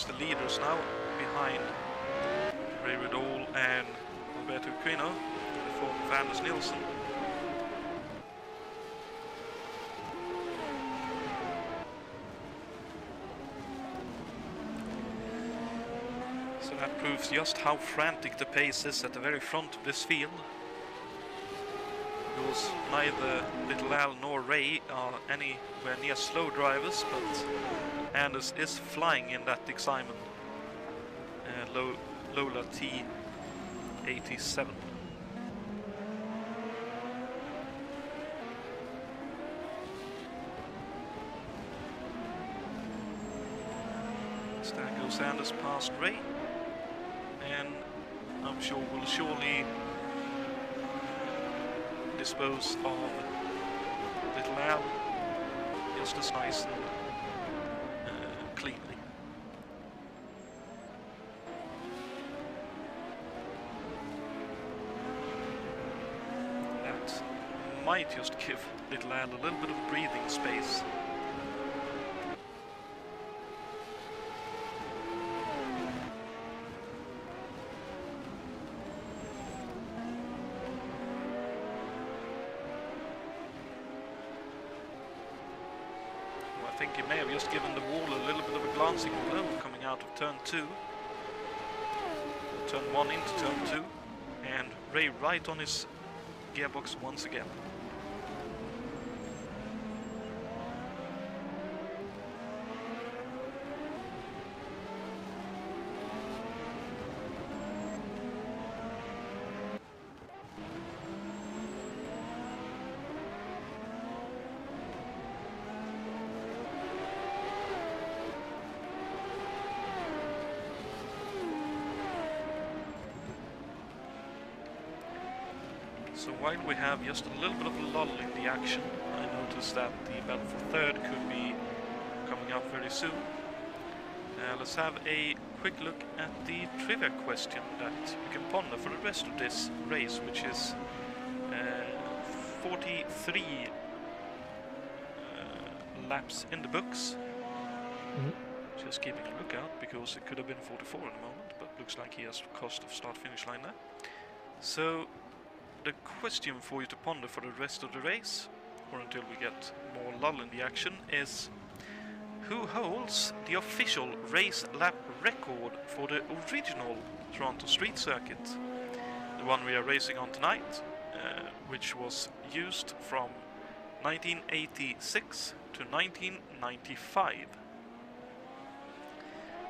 A: The leaders now behind Ray Riddle and Alberto Equino, the former Anders Nilsson. So that proves just how frantic the pace is at the very front of this field, because neither Little Al nor Ray are anywhere near slow drivers, but Anders is flying in that excitement. Lola T87. So there goes Anders past Ray, and I'm sure we'll surely dispose of Little Al just as nice and cleanly. That might just give Little Al a little bit of breathing space. I think he may have just given the wall a little bit of a glancing blow coming out of turn 2. Turn 1 into turn 2. And Ray right on his gearbox once again. So while we have just a little bit of a lull in the action, I noticed that the battle for third could be coming up very soon. Let's have a quick look at the trivia question that you can ponder for the rest of this race, which is 43 laps in the books. Just keeping a lookout, because it could have been 44 in a moment, but looks like he has crossed the start-finish line there. So the question for you to ponder for the rest of the race, or until we get more lull in the action, is who holds the official race lap record for the original Toronto Street Circuit, the one we are racing on tonight, which was used from 1986 to 1995.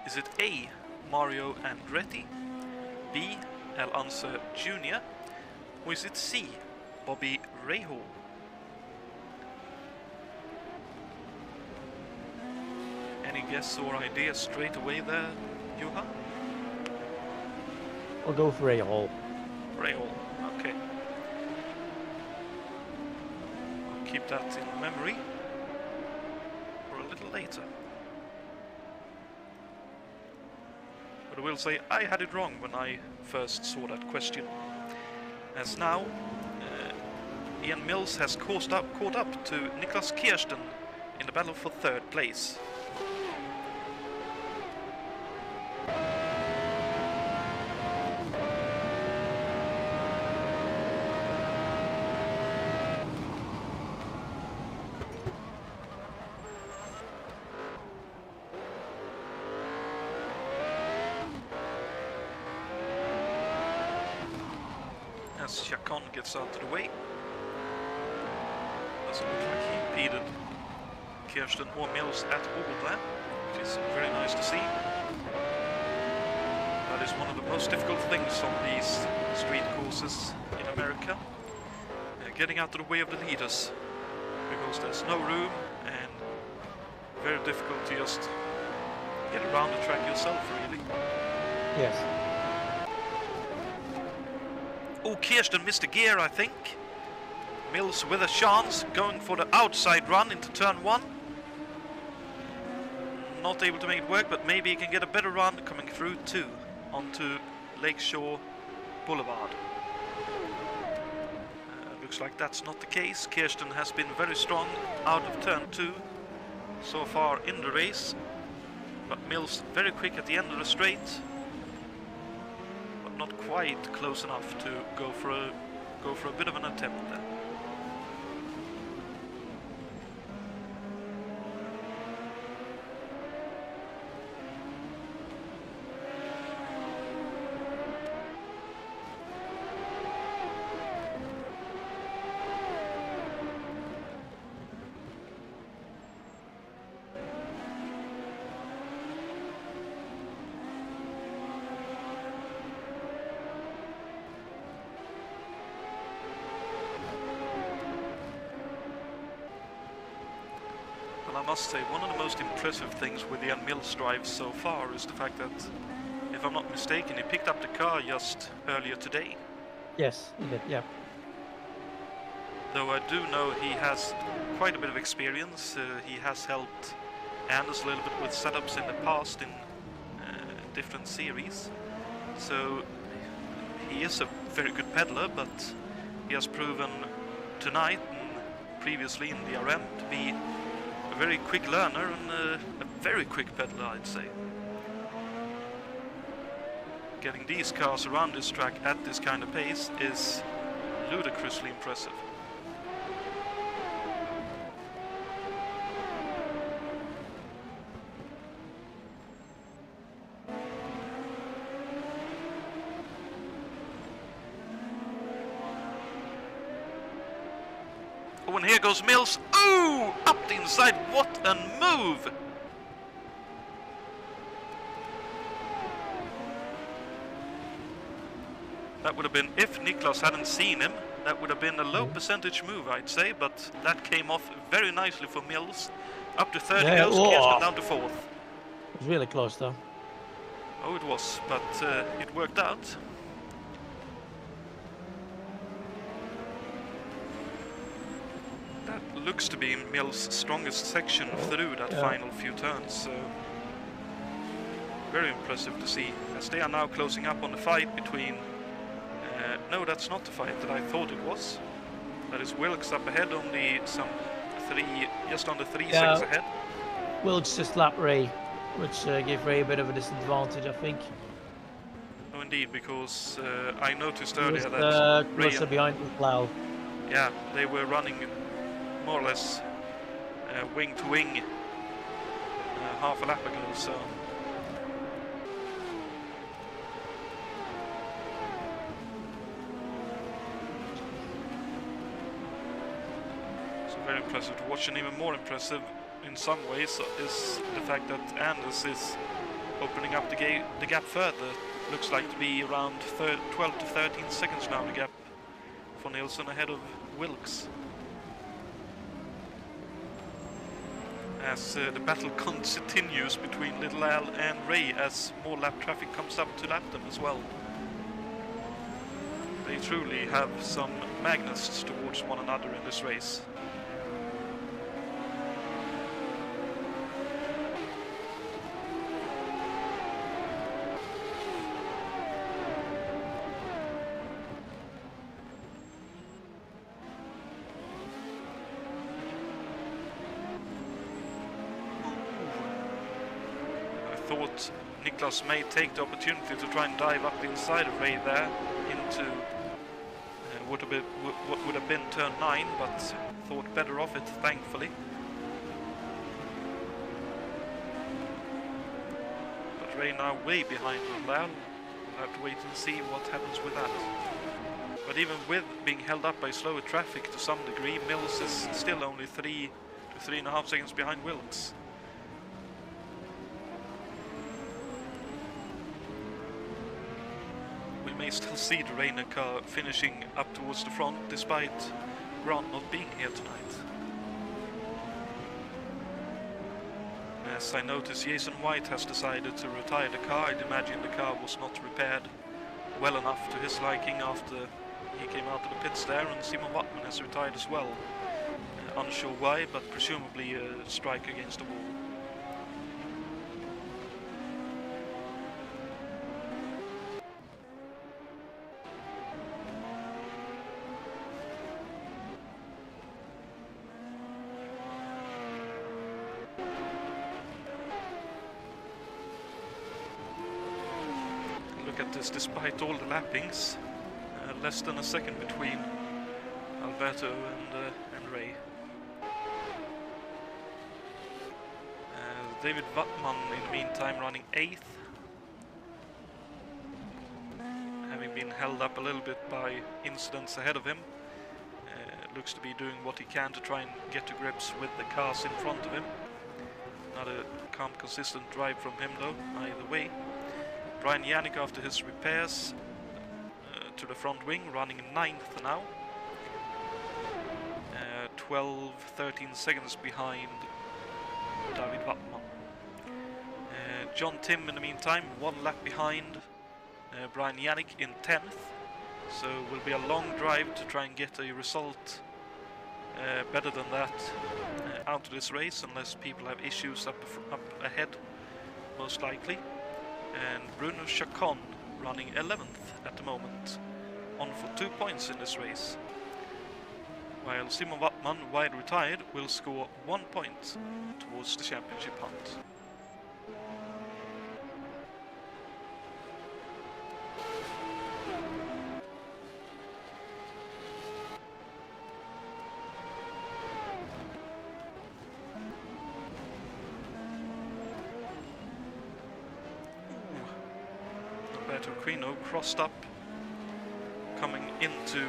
A: Is it A. Mario Andretti, B. El Anser Jr., or is it C. Bobby Rahal? Any guess or idea straight away there, Juha?
B: I'll go for a hole.
A: Rail, okay. I'll keep that in memory for a little later. But I will say I had it wrong when I first saw that question. As now, Ian Mills has caught up to Niklas Kirsten in the battle for third place. As Chacon gets out of the way. Doesn't look like he impeded Kirsten or Mills at all there, which is very nice to see. That is one of the most difficult things on these street courses in America. Getting out of the way of the leaders, because there's no room and very difficult to just get around the track yourself, really.
B: Yes.
A: Oh, Kirsten missed a gear, I think. Mills with a chance, going for the outside run into turn 1. Not able to make it work, but maybe he can get a better run coming through 2 onto Lakeshore Boulevard. Looks like that's not the case. Kirsten has been very strong out of turn 2 so far in the race. But Mills very quick at the end of the straight. Not quite close enough to go for a bit of an attempt there. I must say, one of the most impressive things with Ian Mills' drive so far is the fact that, if I'm not mistaken, he picked up the car just earlier today.
B: Yes, he did, yeah.
A: Though I do know he has quite a bit of experience. He has helped Anders a little bit with setups in the past in different series. So he is a very good peddler, but he has proven tonight and previously in the RM to be a very quick learner and a very quick peddler, I'd say. Getting these cars around this track at this kind of pace is ludicrously impressive. Oh, and here goes Mills. Ooh! Up the inside. What a move! That would have been, if Niklas hadn't seen him, that would have been a low percentage move, I'd say, but that came off very nicely for Mills. Up to third,
B: Yeah,
A: goes Kirsten down to fourth.
B: It was really close though.
A: Oh, it was, but it worked out. That looks to be Mills' strongest section through that final few turns, so very impressive to see, as they are now closing up on the fight between no, that's not the fight that I thought it was. That is Wilkes up ahead, only just under 3 seconds ahead.
B: Wilkes just lapped Ray, which gave Ray a bit of a disadvantage, I think.
A: Oh, indeed, because I noticed earlier that Ray
B: and behind the plow.
A: Yeah, they were running more or less wing to wing half a lap ago, so. Very impressive to watch, and even more impressive in some ways is the fact that Anders is opening up the gap further. Looks like to be around 12 to 13 seconds now, the gap for Nilsson ahead of Wilkes. as the battle continues between Little Al and Ray as more lap traffic comes up to lap them as well. They truly have some magnets towards one another in this race. Thought Niklas may take the opportunity to try and dive up the inside of Ray there into what would have been turn 9, but thought better of it, thankfully. But Ray now way behind Lal. We'll have to wait and see what happens with that. But even with being held up by slower traffic to some degree, Mills is still only 3 to 3.5 seconds behind Wilkes. May still see the Reiner car finishing up towards the front despite Grant not being here tonight. As I notice, Jason White has decided to retire the car. I'd imagine the car was not repaired well enough to his liking after he came out of the pits there, and Simon Wattman has retired as well. Unsure why, but presumably a strike against the wall. Despite all the lappings, less than a second between Alberto and Ray. David Wattman in the meantime running 8th, having been held up a little bit by incidents ahead of him. Looks to be doing what he can to try and get to grips with the cars in front of him. Not a calm, consistent drive from him though, either way. Brian Yannick after his repairs to the front wing, running 9th now. 12-13 seconds behind David Wattman. John Tim in the meantime, 1 lap behind Brian Yannick in 10th. So will be a long drive to try and get a result better than that out of this race, unless people have issues up ahead, most likely. And Bruno Chacon running 11th at the moment, on for 2 points in this race. While Simon Wattman, wide retired, will score 1 point towards the championship hunt. Quino crossed up, coming into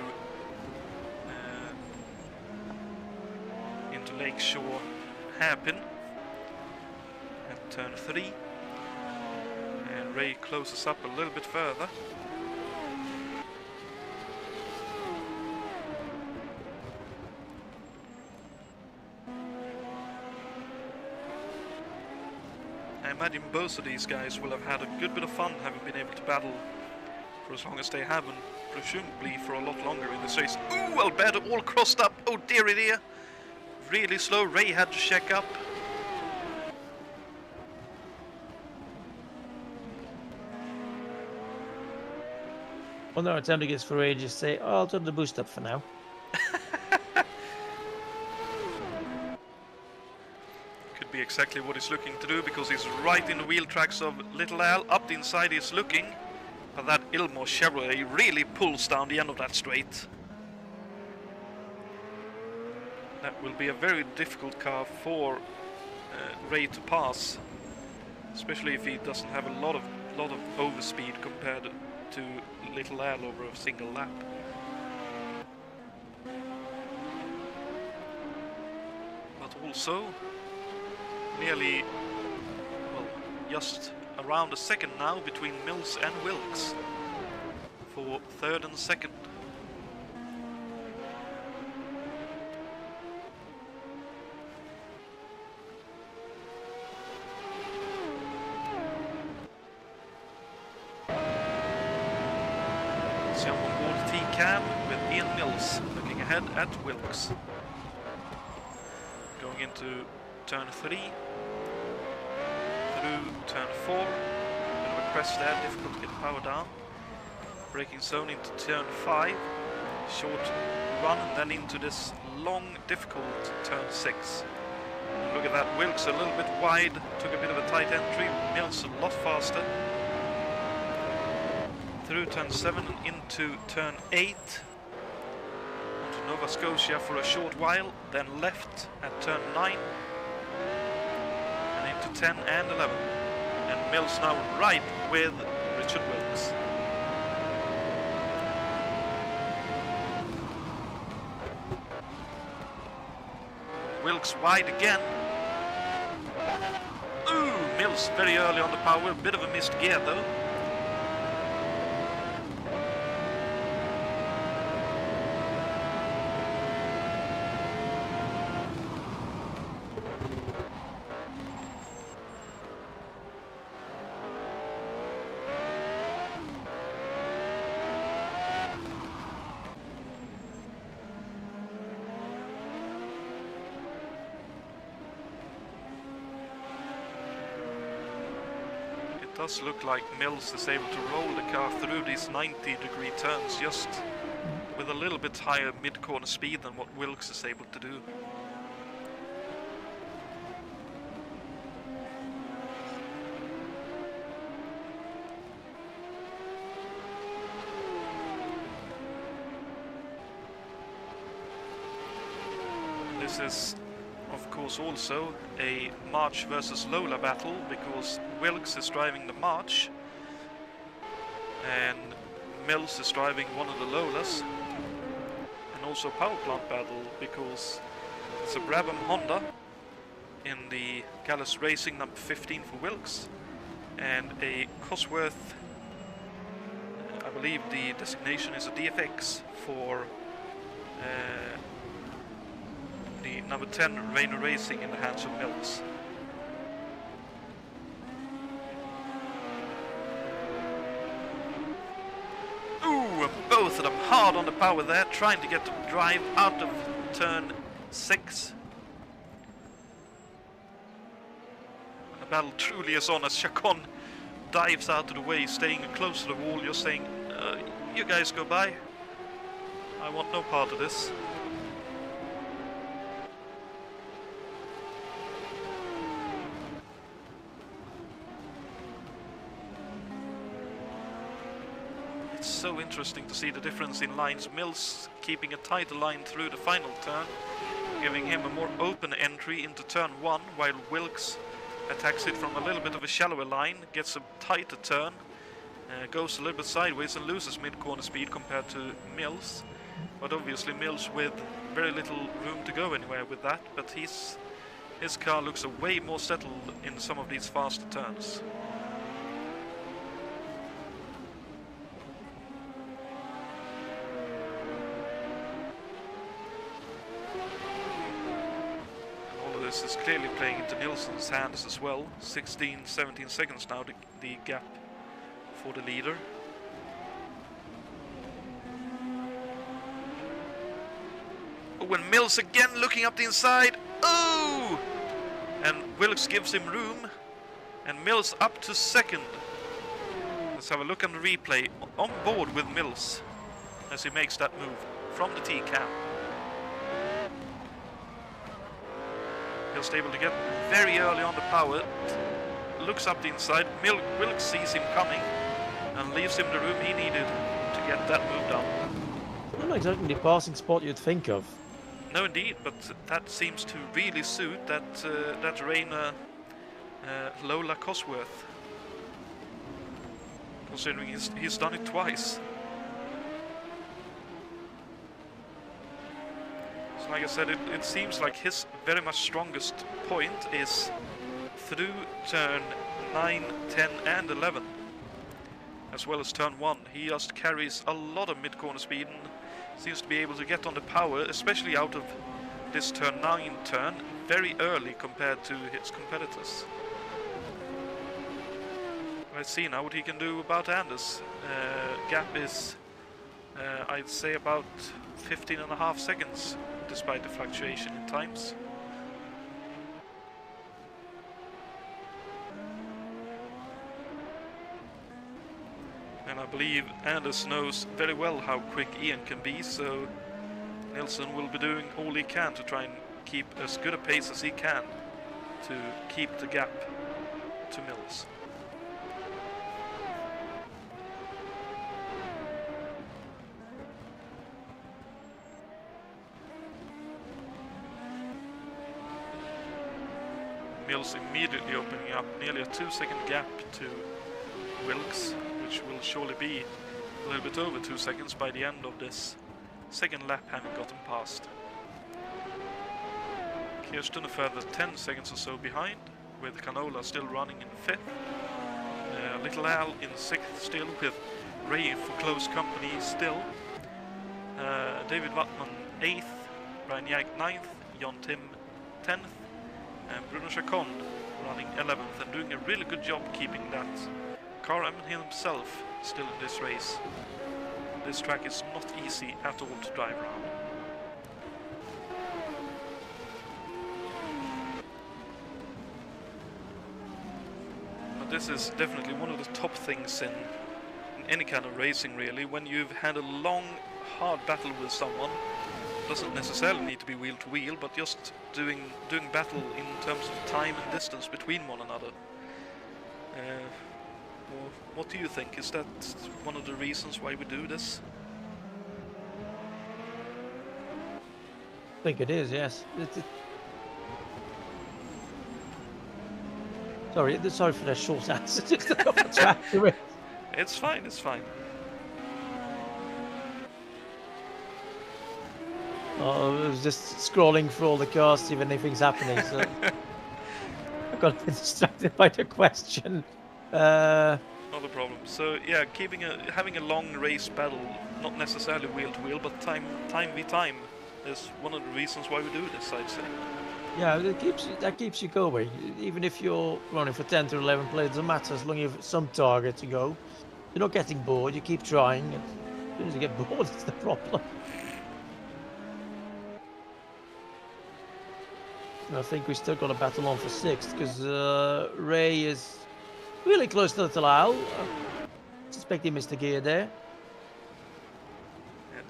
A: Lakeshore hairpin at turn 3, and Ray closes up a little bit further. I imagine both of these guys will have had a good bit of fun having been able to battle for as long as they have, and presumably for a lot longer in this race. Ooh, Alberto all crossed up. Oh dearie dear. Really slow. Ray had to check up.
B: Well, no attempt to get for Ray, just say, oh, I'll turn the boost up for now.
A: Could be exactly what he's looking to do, because he's right in the wheel tracks of Little Al. Up the inside he's looking, but that Ilmor Chevrolet really pulls down the end of that straight. That will be a very difficult car for Ray to pass, especially if he doesn't have a lot of overspeed compared to Little Al over a single lap. But also nearly, well, just around a second now between Mills and Wilkes for 3rd and 2nd. cam with Ian Mills looking ahead at Wilkes. Going into turn 3, through turn 4, bit of a crest there, difficult to get the power down. Braking zone into turn 5, short run and then into this long, difficult turn 6. And look at that, Wilkes a little bit wide, took a bit of a tight entry, Mills a lot faster. Through turn 7 and into turn 8. Onto Nova Scotia for a short while, then left at turn 9. And into 10 and 11. And Mills now right with Richard Wilkes. Wilkes wide again. Ooh, Mills very early on the power, a bit of a missed gear though. It does look like Mills is able to roll the car through these 90-degree turns just with a little bit higher mid-corner speed than what Wilkes is able to do. This is of course also a March versus Lola battle because Wilkes is driving the March and Mills is driving one of the Lolas, and also power plant battle because it's a Brabham Honda in the Gallus Racing number 15 for Wilkes and a Cosworth, I believe the designation is a DFX for the number 10 Rainer Racing in the hands of Mills. Ooh, and both of them hard on the power there, trying to get the drive out of turn 6. And the battle truly is on as Chacon dives out of the way, staying close to the wall. You're saying, you guys go by. I want no part of this. So interesting to see the difference in lines. Mills keeping a tighter line through the final turn, giving him a more open entry into turn 1, while Wilkes attacks it from a little bit of a shallower line, gets a tighter turn, goes a little bit sideways and loses mid-corner speed compared to Mills. But obviously Mills with very little room to go anywhere with that, but his car looks way more settled in some of these faster turns. This is clearly playing into Nilsson's hands as well. 16-17 seconds now, the gap for the leader. Oh, and Mills again looking up the inside. Oh! And Wilkes gives him room. And Mills up to second. Let's have a look on the replay. On board with Mills as he makes that move from the T-cam. He's able to get very early on the power, looks up the inside, Wilkes sees him coming and leaves him the room he needed to get that move done.
B: Not exactly the passing spot you'd think of.
A: No indeed, but that seems to really suit that Rainer Lola Cosworth, considering he's done it twice. Like I said, it seems like his very much strongest point is through turn 9, 10 and 11, as well as turn 1. He just carries a lot of mid-corner speed and seems to be able to get on the power, especially out of this turn 9 turn, very early compared to his competitors. Let's see now what he can do about Anders. Gap is I'd say about 15.5 seconds, despite the fluctuation in times. And I believe Anders knows very well how quick Ian can be, so Nilsson will be doing all he can to try and keep as good a pace as he can to keep the gap to Mills. Mills immediately opening up nearly a 2-second gap to Wilkes, which will surely be a little bit over 2 seconds by the end of this second lap, having gotten past. Kirsten a further 10 seconds or so behind, with Canola still running in 5th. Little Al in 6th still, with Ray for close company still. David Wattman 8th, Brian Yank 9th, John Tim 10th, and Bruno Chacon running 11th and doing a really good job keeping that car and himself still in this race. This track is not easy at all to drive around. But this is definitely one of the top things in any kind of racing, really. When you've had a long, hard battle with someone, doesn't necessarily need to be wheel to wheel, but just doing battle in terms of time and distance between one another. What do you think? Is that one of the reasons why we do this?
B: I think it is, yes. Sorry for the short answer. Just a couple of track to it.
A: It's fine, it's fine.
B: Oh, I was just scrolling through all the cars, see if anything's happening. So I got a bit distracted by the question.
A: Not a problem. So yeah, having a long race battle, not necessarily wheel to wheel, but time v time, is one of the reasons why we do this, I'd say.
B: Yeah, that keeps you going. Even if you're running for 10 to 11 plays, it doesn't matter as long as you have some target to go. You're not getting bored. You keep trying. And as soon as you get bored, it's the problem. I think we still got a battle on for 6th because Ray is really close to the Al. I suspect he missed a gear there.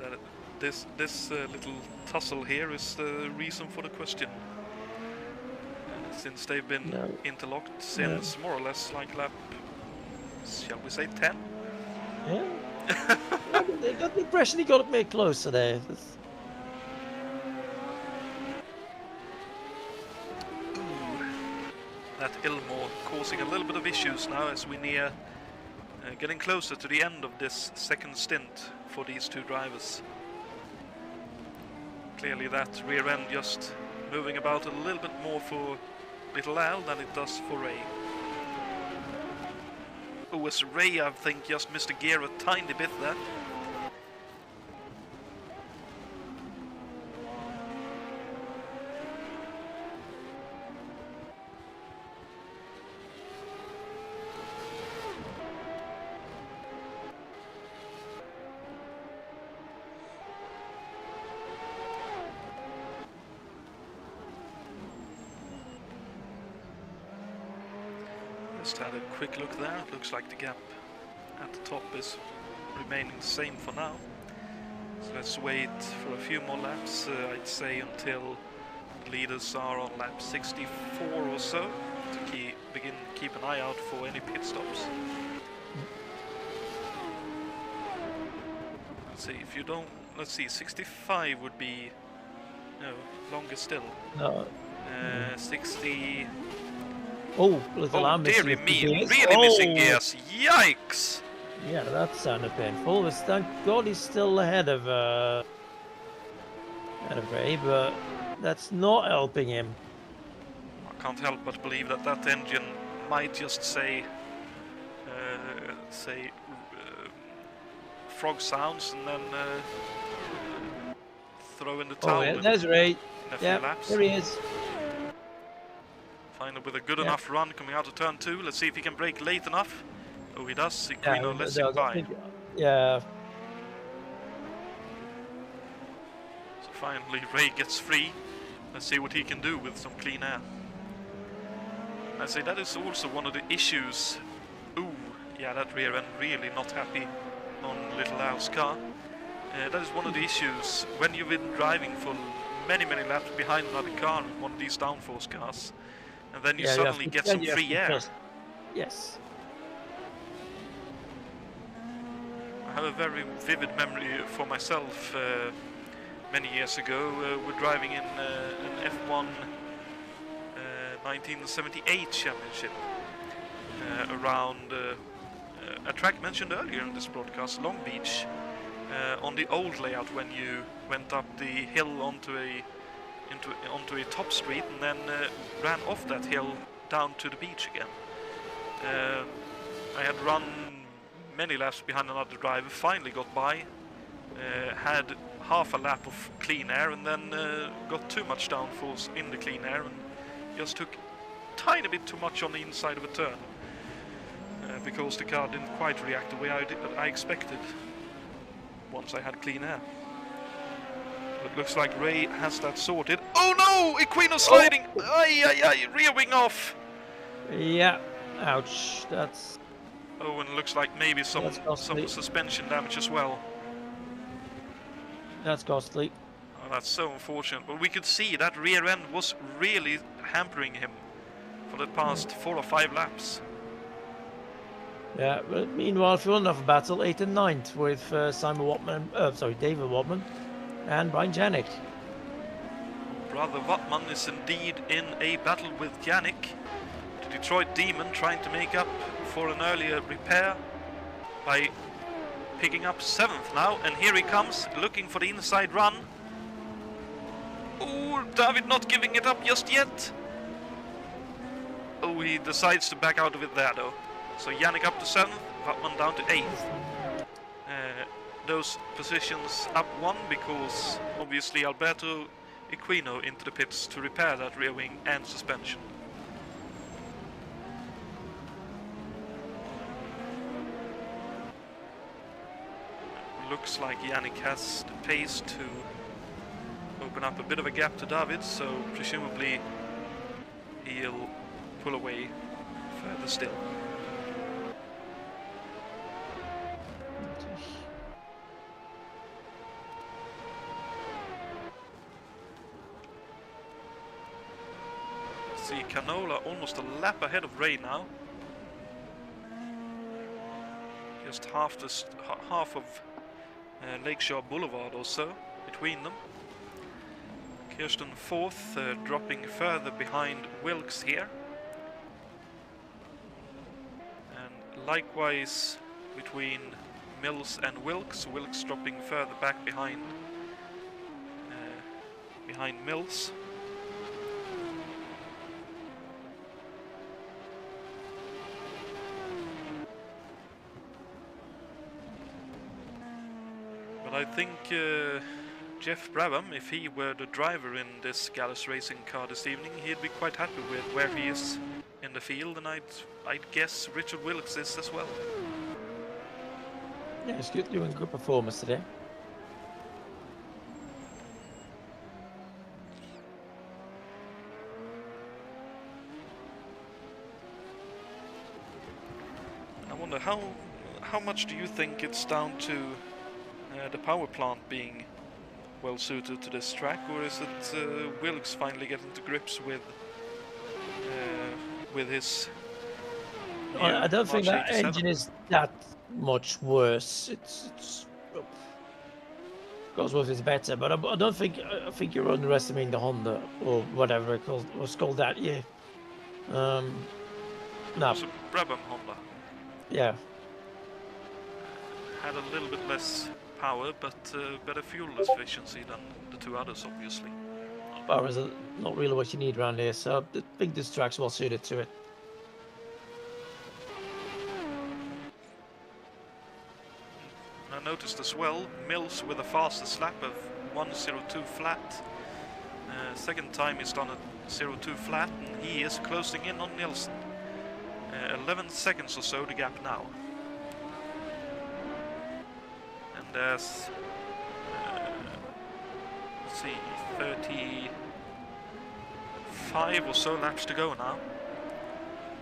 A: And this little tussle here is the reason for the question. Since they've been interlocked since more or less like lap, shall we say 10?
B: Yeah. I got the impression he got it made closer there.
A: That Ilmore causing a little bit of issues now as we near getting closer to the end of this second stint for these two drivers. Clearly that rear end just moving about a little bit more for Little Al than it does for Ray. Oh, as Ray I think just missed a gear a tiny bit there. Just had a quick look there. It looks like the gap at the top is remaining the same for now. So let's wait for a few more laps, I'd say until the leaders are on lap 64 or so, to keep an eye out for any pit stops. Let's see, if you don't, let's see, 65 would be, no, longer still.
B: No.
A: 60...
B: Oh, Little Al missing
A: dearie me,
B: gears.
A: really missing gears. Yikes!
B: Yeah, that sounded painful. But thank God he's still ahead of Ray, but that's not helping him.
A: I can't help but believe that that engine might just say frog sounds and then throw in the towel.
B: Oh, yeah, there's Ray.
A: In a few
B: Yeah,
A: laps.
B: there he is.
A: Final with a good enough run coming out of turn 2. Let's see if he can brake late enough. Oh, he does. Grino lets him by.
B: Yeah.
A: Finally, Ray gets free. Let's see what he can do with some clean air. I say that is also one of the issues. Ooh, yeah, that rear end really not happy on Little Al's car. That is one of the issues when you've been driving for many laps behind another car in one of these downforce cars, and then you suddenly get some free air.
B: Yes.
A: I have a very vivid memory for myself. Many years ago, we're driving in an F1 1978 championship around a track mentioned earlier in this broadcast, Long Beach, on the old layout when you went up the hill onto a top street and then ran off that hill down to the beach again. I had run many laps behind another driver, finally got by, had half a lap of clean air and then got too much downforce in the clean air and just took a tiny bit too much on the inside of a turn because the car didn't quite react the way I expected once I had clean air. It looks like Ray has that sorted. Oh no! Equino sliding! Ay, rear wing off!
B: Yeah, ouch, that's...
A: Oh, and it looks like maybe some suspension damage as well.
B: That's costly.
A: Oh, that's so unfortunate. But we could see that rear end was really hampering him for the past 4 or 5 laps.
B: Yeah, but meanwhile, fuel enough battle, 8th and 9th with David Watman and Brian Janik.
A: Brother Watman is indeed in a battle with Janik. The Detroit Demon trying to make up for an earlier repair by picking up 7th now, and here he comes looking for the inside run. Oh, David not giving it up just yet. Oh, he decides to back out of it there though. So Janik up to 7th, Watman down to 8th. Those positions up 1 because obviously Alberto Equino into the pits to repair that rear wing and suspension. Looks like Janik has the pace to open up a bit of a gap to David, so presumably he'll pull away further still. See Canola almost a lap ahead of Ray now. Just half of Lakeshore Boulevard or so between them. Kirsten 4th, dropping further behind Wilkes here. And likewise between Mills and Wilkes. Wilkes dropping further back behind Mills. I think Jeff Brabham, if he were the driver in this Gallus racing car this evening, he'd be quite happy with where he is in the field, and I'd guess Richard Wilkes is as well.
B: Yeah, it's good doing good performance today.
A: I wonder how much do you think it's down to the power plant being well suited to this track, or is it Wilkes finally getting to grips with his?
B: I don't think that engine is that much worse. It's Cosworth is better, but I don't think I think you're underestimating the Honda or whatever it was called that year. No.
A: It's a Brabham Honda.
B: Yeah.
A: Had a little bit less power, but better fuel efficiency than the 2 others, obviously.
B: Power is not really what you need around here, so I think this track's well suited to it.
A: I noticed as well, Mills with a fastest lap of 1:02 flat. Second time he's done a 0.2 flat, and he is closing in on Nilsson. 11 seconds or so the gap now. let's see, 35 or so laps to go now.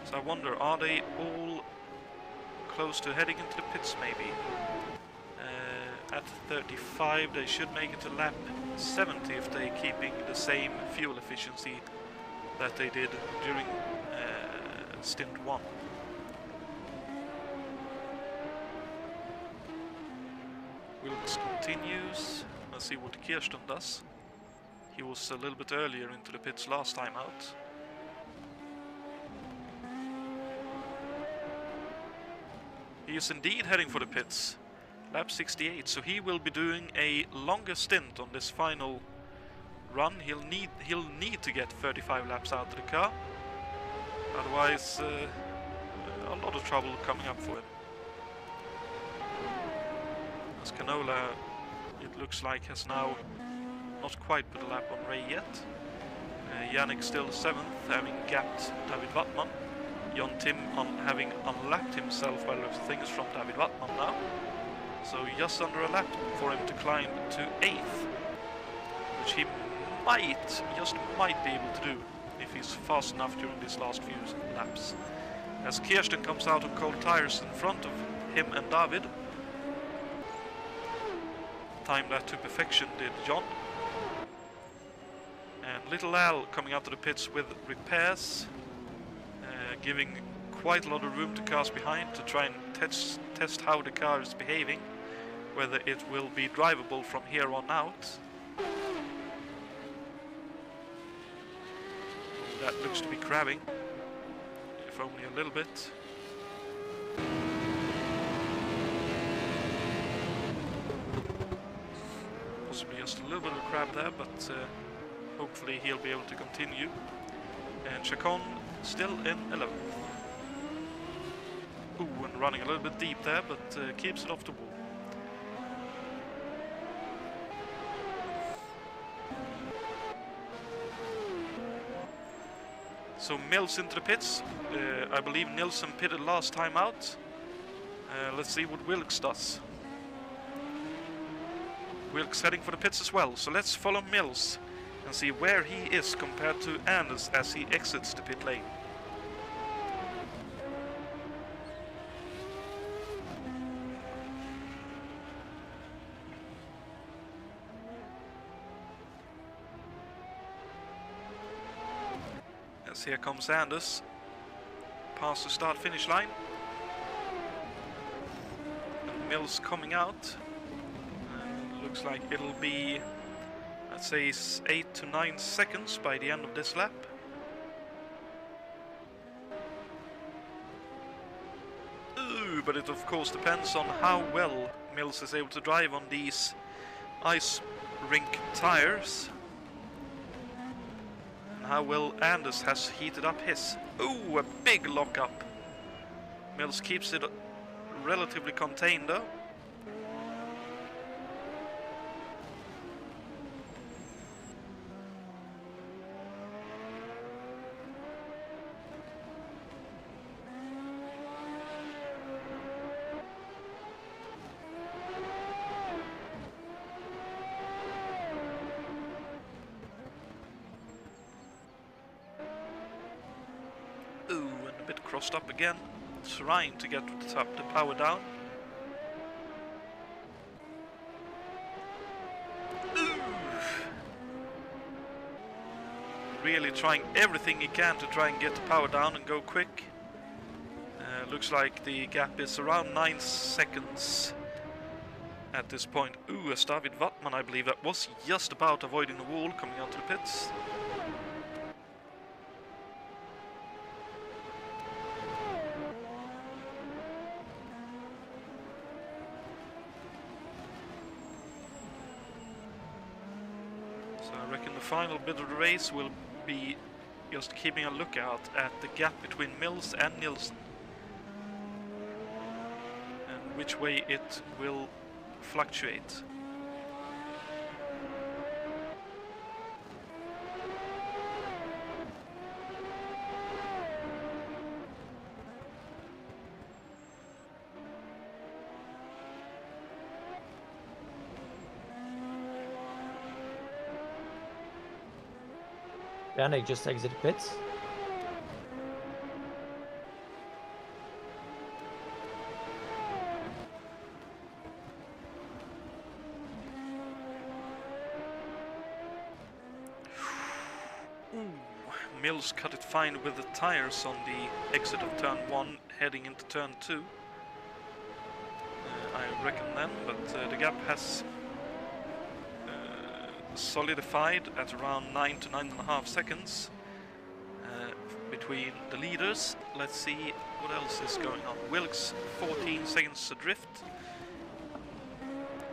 A: So I wonder, are they all close to heading into the pits maybe? At 35 they should make it to lap 70 if they're keeping the same fuel efficiency that they did during stint 1. Wilkes continues. Let's see what Kirsten does. He was a little bit earlier into the pits last time out. He is indeed heading for the pits. Lap 68, so he will be doing a longer stint on this final run. He'll need to get 35 laps out of the car. Otherwise, a lot of trouble coming up for him. As Canola, it looks like, has now not quite put a lap on Ray yet. Yannick still 7th, having gapped David Wattman. Jon Tim having unlapped himself by those things from David Wattman now. So just under a lap for him to climb to 8th, which he just might be able to do if he's fast enough during these last few laps. As Kirsten comes out on cold tires in front of him and David. Timed that to perfection did John. And Little Al coming out of the pits with repairs, giving quite a lot of room to cars behind to try and test how the car is behaving, whether it will be drivable from here on out. That looks to be crabbing, if only a little bit. Possibly just a little bit of a crab there, but hopefully he'll be able to continue. And Chacon still in 11th. Ooh, and running a little bit deep there, but keeps it off the wall. So Mills into the pits. I believe Nilsson pitted last time out. Let's see what Wilkes does. Wilkes heading for the pits as well, so let's follow Mills and see where he is compared to Anders as he exits the pit lane. As here comes Anders, past the start-finish line. And Mills coming out. Looks like it'll be, I'd say, 8 to 9 seconds by the end of this lap. Ooh, but it of course depends on how well Mills is able to drive on these ice rink tires. And how well Anders has heated up his. Ooh, a big lockup. Mills keeps it relatively contained though. Crossed up again, trying to get the power down. Ooh. Really trying everything he can to try and get the power down and go quick. Looks like the gap is around 9 seconds at this point. Ooh, as David Wattman, I believe, that was just about avoiding the wall coming out to the pits. Final bit of the race will be just keeping a lookout at the gap between Mills and Nilsson and which way it will fluctuate.
B: Yannick just exited pits.
A: Ooh, Mills cut it fine with the tires on the exit of turn 1 heading into turn 2. I reckon then, but the gap has solidified at around 9 to 9.5 seconds between the leaders. Let's see what else is going on. Wilkes 14 seconds adrift.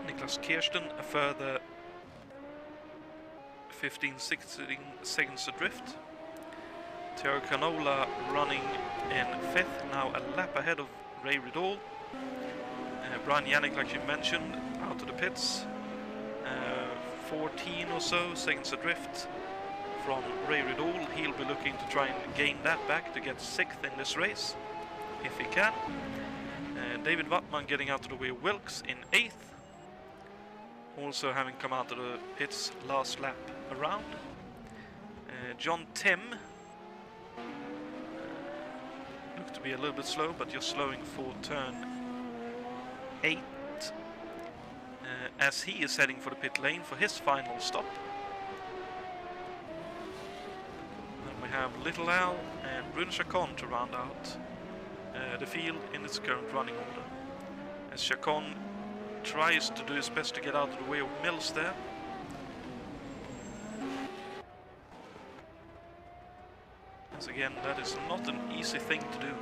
A: Niklas Kirsten a further 15-16 seconds adrift. Theo Canola running in 5th, now a lap ahead of Ray Riddall. Brian Yannick, like you mentioned, out of the pits. 14 or so seconds adrift from Ray Riddall. He'll be looking to try and gain that back to get 6th in this race, if he can. David Wattman getting out of the way of Wilkes in 8th. Also having come out of the pits last lap around. John Tim looked to be a little bit slow, but just slowing for turn 8 as he is heading for the pit lane for his final stop. Then we have Little Al and Brun Chacon to round out the field in its current running order. As Chacon tries to do his best to get out of the way of Mills there. As again, that is not an easy thing to do.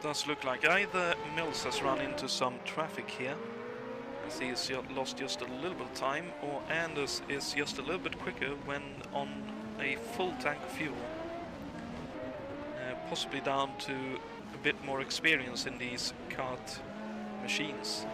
A: Does look like either Mills has run into some traffic here, as he has lost just a little bit of time, or Anders is just a little bit quicker when on a full tank of fuel. Possibly down to a bit more experience in these kart machines.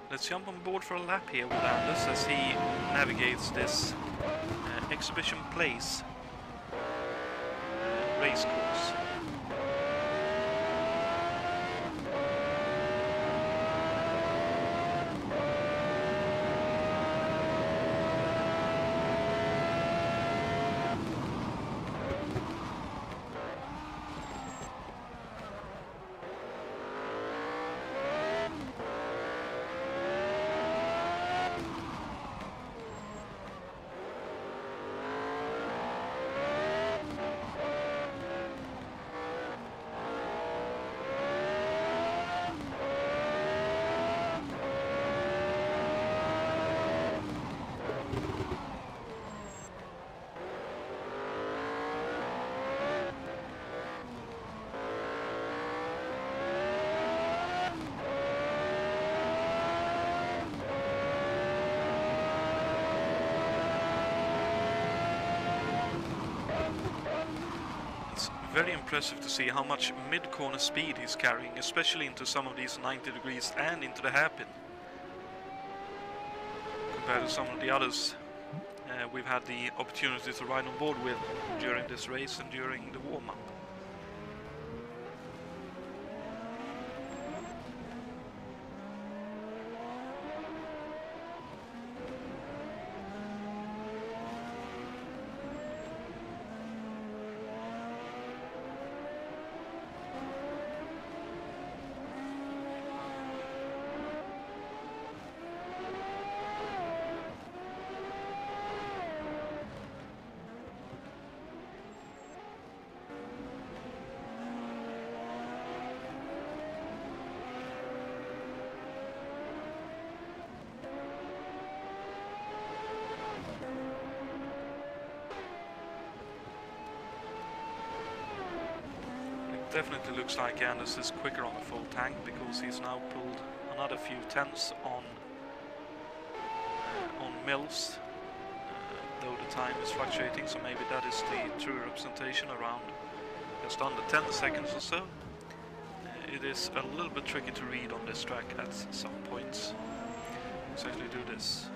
A: Let's jump on board for a lap here with Anders as he navigates this exhibition place race course. very impressive to see how much mid-corner speed he's carrying, especially into some of these 90 degrees and into the hairpin, compared to some of the others we've had the opportunity to ride on board with during this race and during the warm-up. Definitely looks like Anders is quicker on the full tank because he's now pulled another few tenths on Mills, though the time is fluctuating, so maybe that is the true representation, around just under 10 seconds or so. It is a little bit tricky to read on this track at some points. Exactly do this.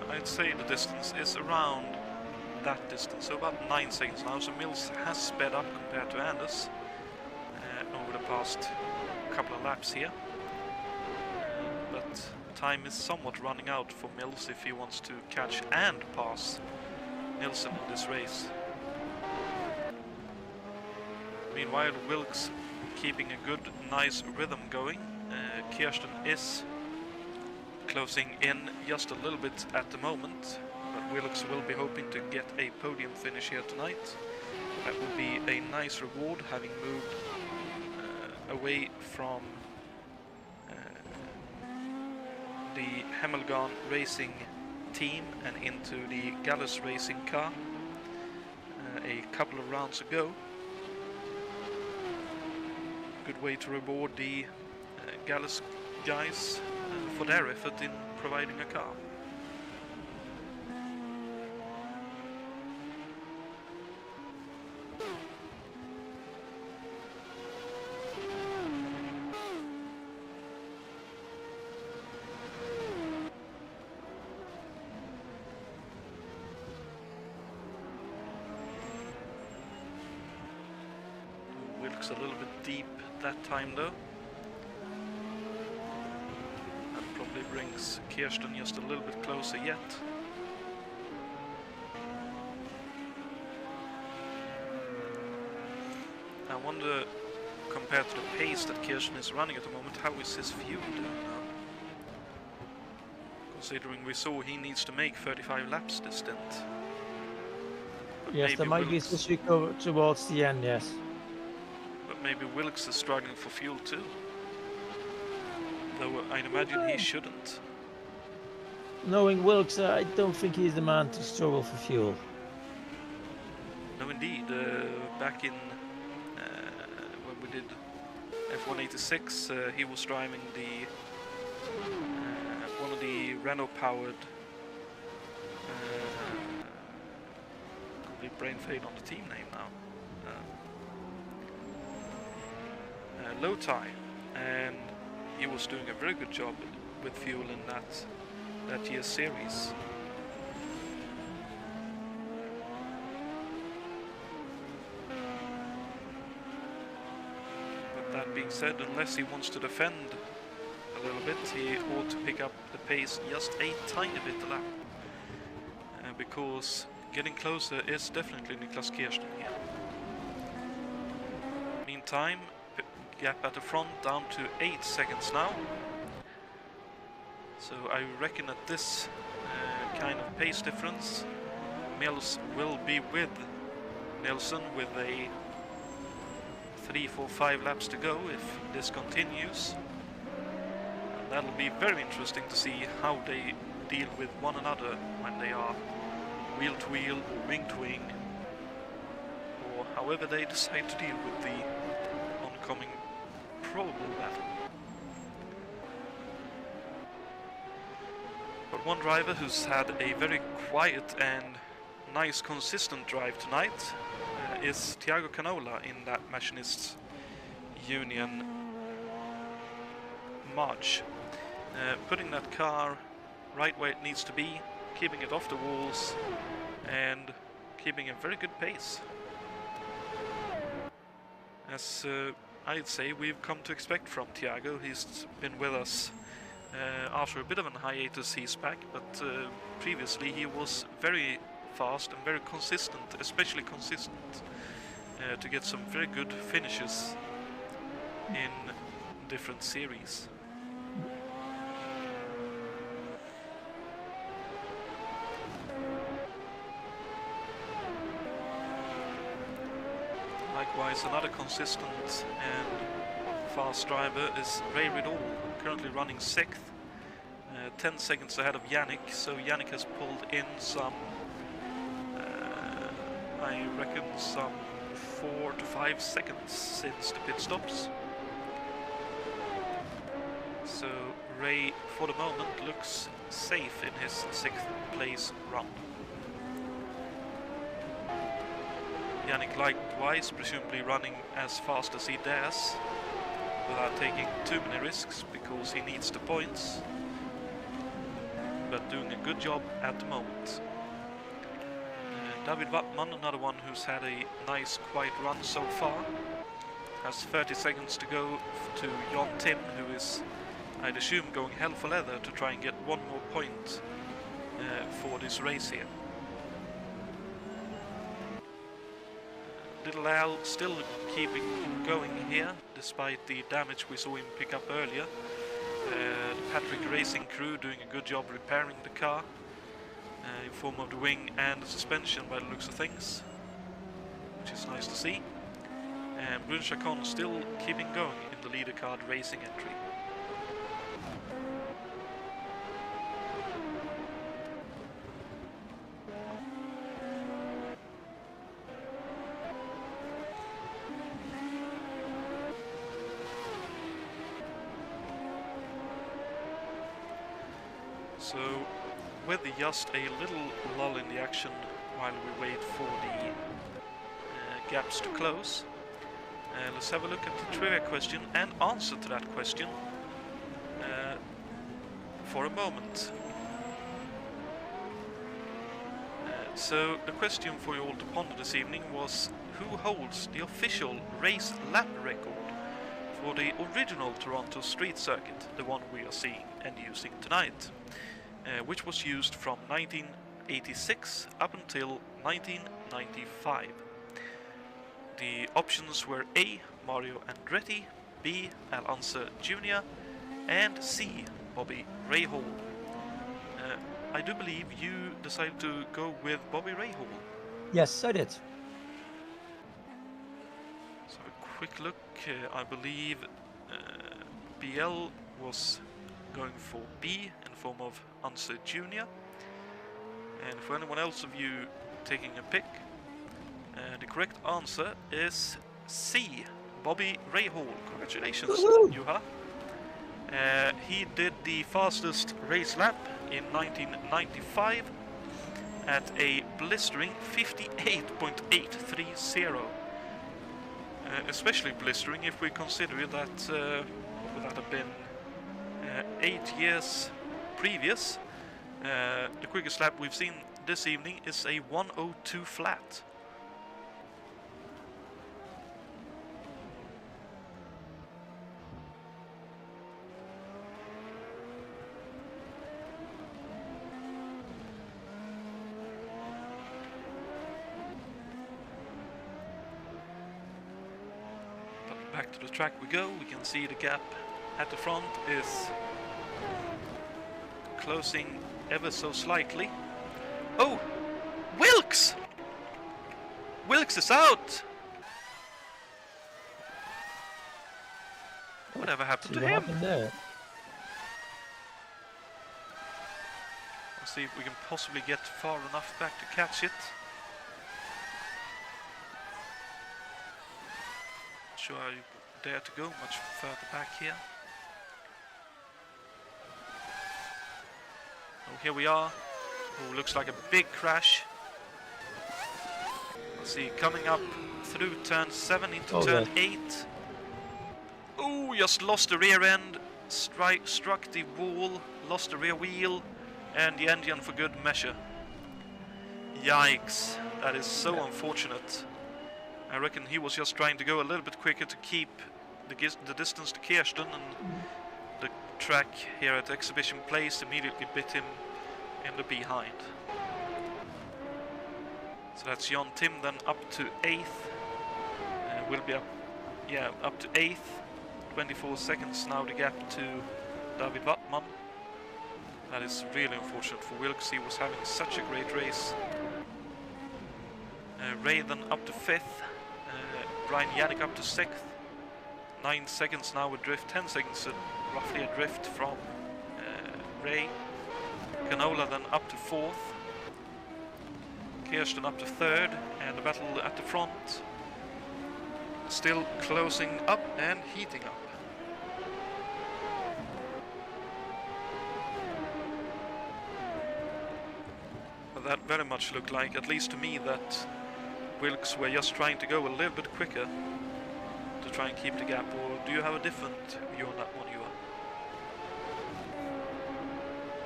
A: I'd say the distance is around that distance, so about 9 seconds now. So Mills has sped up compared to Anders over the past couple of laps here, but time is somewhat running out for Mills if he wants to catch and pass Nilsson in this race. Meanwhile, Wilkes keeping a good, nice rhythm going. Kirsten is closing in just a little bit at the moment, but Wilkes will be hoping to get a podium finish here tonight. That will be a nice reward, having moved away from the Hemmelgarn Racing team and into the Gallus Racing car a couple of rounds ago. Good way to reward the Gallus guys for their effort in providing a car. Wilkes a little bit deep that time though. Brings Kirsten just a little bit closer yet. I wonder, compared to the pace that Kirsten is running at the moment, how is his fuel doing now? Considering we saw he needs to make 35 laps this stint. But
B: yes, there might
A: Wilkes,
B: be some go towards the end, yes.
A: But maybe Wilkes is struggling for fuel too. Though I'd imagine he shouldn't.
B: Knowing Wilkes, I don't think he's the man to struggle for fuel.
A: No, indeed. Back in when we did F186, he was driving the one of the Renault-powered. Complete brain fade on the team name now. Low tie, and he was doing a very good job with fuel in that year's series. But that being said, unless he wants to defend a little bit, he ought to pick up the pace just a tiny bit a lap. Because getting closer is definitely Niklas Kirsten here. Meantime, gap at the front down to 8 seconds now. So I reckon at this kind of pace difference, Mills will be with Nilsson with a 3, 4, 5 laps to go if this continues. And that'll be very interesting to see how they deal with one another when they are wheel to wheel or wing to wing, or however they decide to deal with the oncoming probable battle. One driver who's had a very quiet and nice consistent drive tonight is Thiago Canola in that Machinists Union march. Putting that car right where it needs to be, keeping it off the walls and keeping a very good pace. As I'd say we've come to expect from Thiago. He's been with us after a bit of an hiatus, he's back, but previously he was very fast and very consistent, especially consistent to get some very good finishes in different series. Likewise, another consistent and fast driver is Ray Riddle, currently running 6th, 10 seconds ahead of Yannick. So Yannick has pulled in some, I reckon, some 4 to 5 seconds since the pit stops. So Ray, for the moment, looks safe in his 6th place run. Yannick likewise, presumably running as fast as he dares, without taking too many risks, because he needs the points, but doing a good job at the moment. David Wattman, another one who's had a nice quiet run so far, has 30 seconds to go to Jon Tim, who is, I'd assume, going hell for leather to try and get one more point for this race here. Little Al still keeping going here, despite the damage we saw him pick up earlier. The Patrick Racing crew doing a good job repairing the car in form of the wing and the suspension by the looks of things, which is nice to see. And Brun Chacon still keeping going in the leader card racing entry. So, with just a little lull in the action while we wait for the gaps to close, let's have a look at the trivia question and answer to that question for a moment. So, the question for you all to ponder this evening was, who holds the official race lap record for the original Toronto Street Circuit, the one we are seeing and using tonight? Which was used from 1986 up until 1995. The options were A. Mario Andretti, B. Al Unser Jr. and C. Bobby Rahal. I do believe you decided to go with Bobby Rahal.
B: Yes, I did.
A: So a quick look, I believe BL was going for B in form of Unser Jr. And for anyone else of you taking a pick, the correct answer is C, Bobby Rahal. Congratulations, Juha. He did the fastest race lap in 1995 at a blistering 58.830. Especially blistering if we consider that would that have been 8 years previous. The quickest lap we've seen this evening is a 1:02 flat. But back to the track we go. We can see the gap at the front is closing ever so slightly. Oh! Wilkes! Wilkes is out! Whatever happened to him?
B: There?
A: Let's see if we can possibly get far enough back to catch it. Not sure I dare to go much further back here. here we are. Oh, looks like a big crash. Let's see, coming up through turn 7 into turn 8. Oh, just lost the rear end, struck the wall, lost the rear wheel, and the engine for good measure. Yikes, that is so unfortunate. I reckon he was just trying to go a little bit quicker to keep the distance to Kirsten, and the track here at Exhibition Place immediately bit him in the behind. So that's Jon Tim then up to 8th. Will be up to 8th. 24 seconds now the gap to David Wattman. That is really unfortunate for Wilkes. He was having such a great race. Ray then up to 5th. Brian Yannick up to 6th. 9 seconds now a drift. 10 seconds roughly a drift from Ray. Canola then up to 4th. Kirsten up to 3rd, and the battle at the front still closing up and heating up. But that very much looked like, at least to me, that Wilkes were just trying to go a little bit quicker to try and keep the gap. Or do you have a different view on that one, Juha?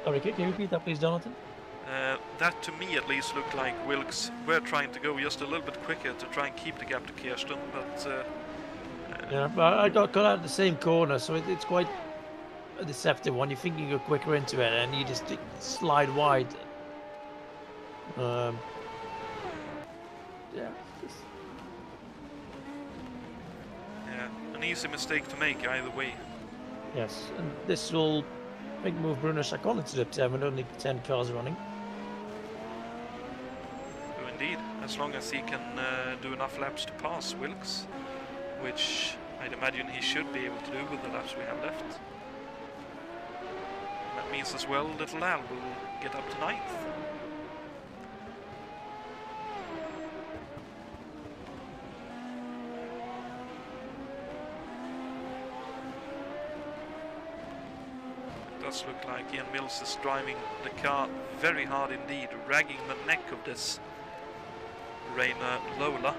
B: Sorry, can you repeat that please, Jonathan?
A: That to me at least looked like Wilkes were trying to go just a little bit quicker to try and keep the gap to Kirsten, but
B: yeah, but I got caught out of the same corner, so it's quite a deceptive one. You think you go quicker into it, and you just slide wide. Yeah.
A: Yeah, an easy mistake to make either way.
B: Yes, and this will move Bruno Chacon into the top 10 with only 10 cars running.
A: Oh, indeed, as long as he can do enough laps to pass Wilkes, which I'd imagine he should be able to do with the laps we have left. And that means as well Little Al will get up to 9th. Does look like Ian Mills is driving the car very hard indeed, ragging the neck of this Rainer Lola.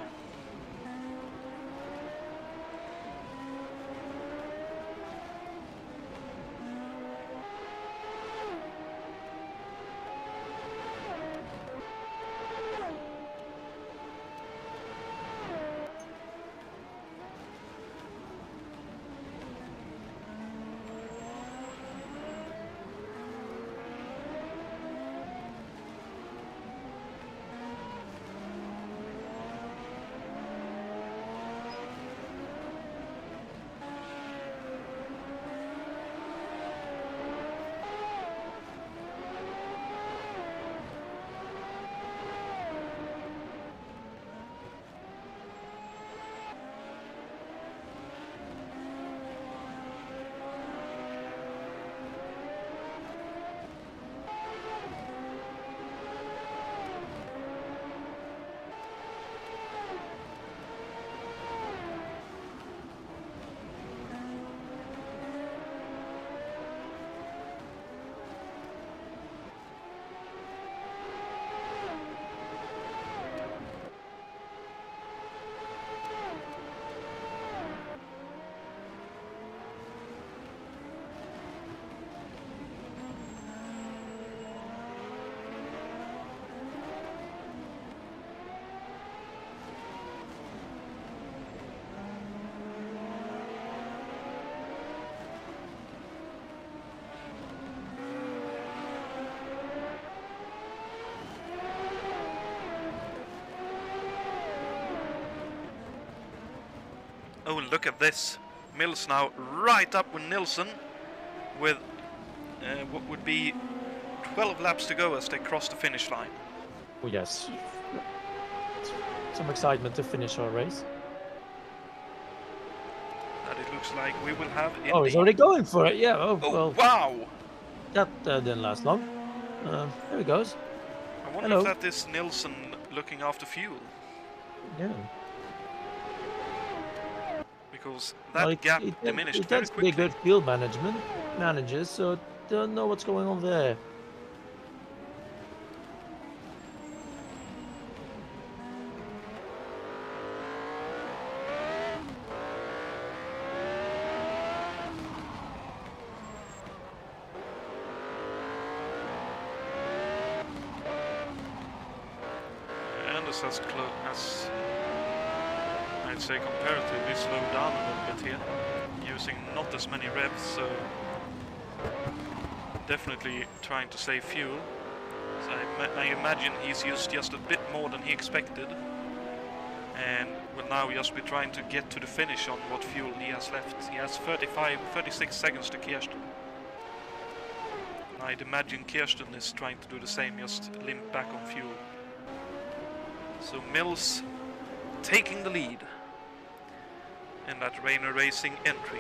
A: Oh, look at this. Mills now right up with Nilsson with what would be 12 laps to go as they cross the finish line.
B: Oh yes. Some excitement to finish our race.
A: And it looks like we will have Indy.
B: Oh, he's already going for it, yeah. Oh, well,
A: wow!
B: That didn't last long. There he goes.
A: I wonder if that is Nilsson looking after fuel.
B: Yeah.
A: Because that gap diminished very quickly.
B: It tends to be good field managers, so don't know what's going on there.
A: Anders has, I'd say, comparatively slowed down a little bit here, using not as many revs, so definitely trying to save fuel. So I imagine he's used just a bit more than he expected, and will now just be trying to get to the finish on what fuel he has left. He has 36 seconds to Kirsten. I'd imagine Kirsten is trying to do the same, just limp back on fuel. So Mills taking the lead in that Rainer Racing entry.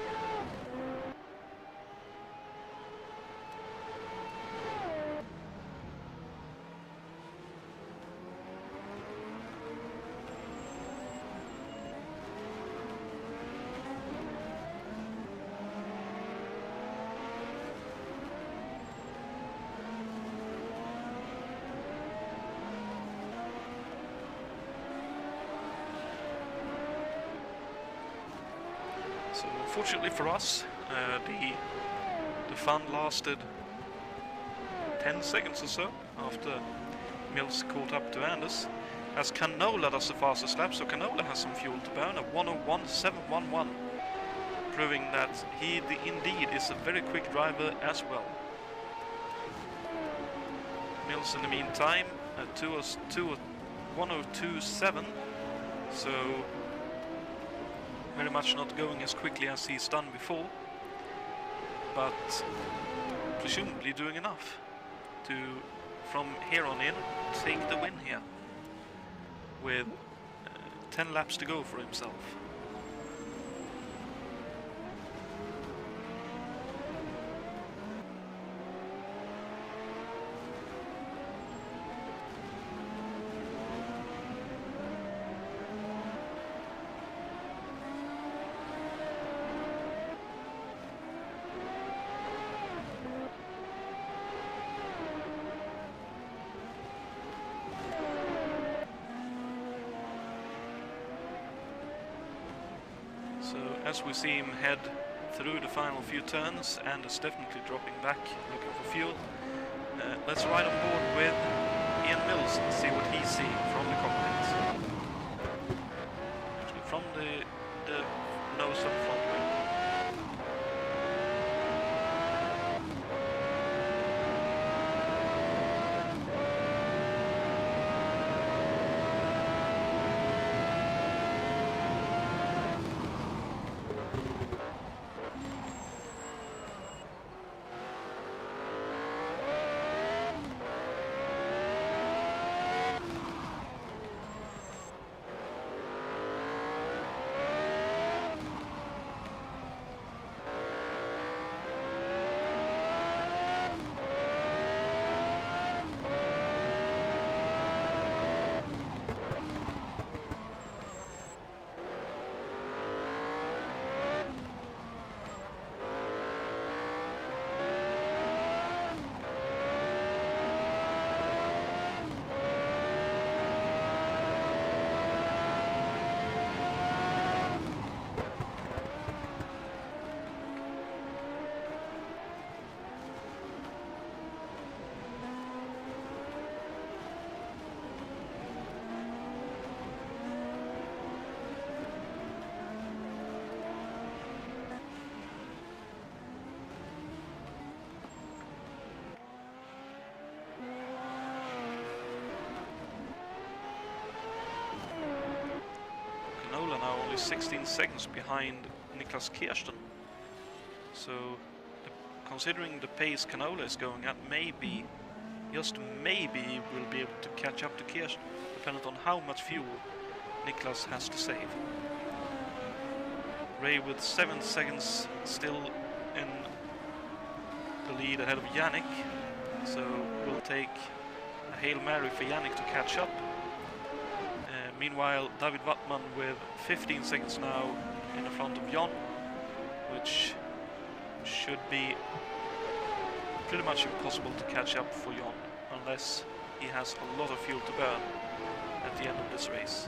A: So unfortunately for us, the fun lasted 10 seconds or so after Mills caught up to Anders, as Canola does the fastest lap, so Canola has some fuel to burn, a 1:01.711, proving that he indeed is a very quick driver as well. Mills in the meantime at 1:02.7, so very much not going as quickly as he's done before, but presumably doing enough to, from here on in, take the win here with 10 laps to go for himself. So as we see him head through the final few turns, and is definitely dropping back, looking for fuel. Let's ride on board with Ian Mills and see what he's seeing from the cockpit. Actually, from the nose of the front wing. Now only 16 seconds behind Niklas Kirsten. So considering the pace Canola is going at, maybe, just maybe, he will be able to catch up to Kirsten, depending on how much fuel Niklas has to save. Ray with 7 seconds still in the lead ahead of Yannick, so we'll take a Hail Mary for Yannick to catch up. Meanwhile, David Wattman with 15 seconds now in the front of Jon, which should be pretty much impossible to catch up for Jon, unless he has a lot of fuel to burn at the end of this race.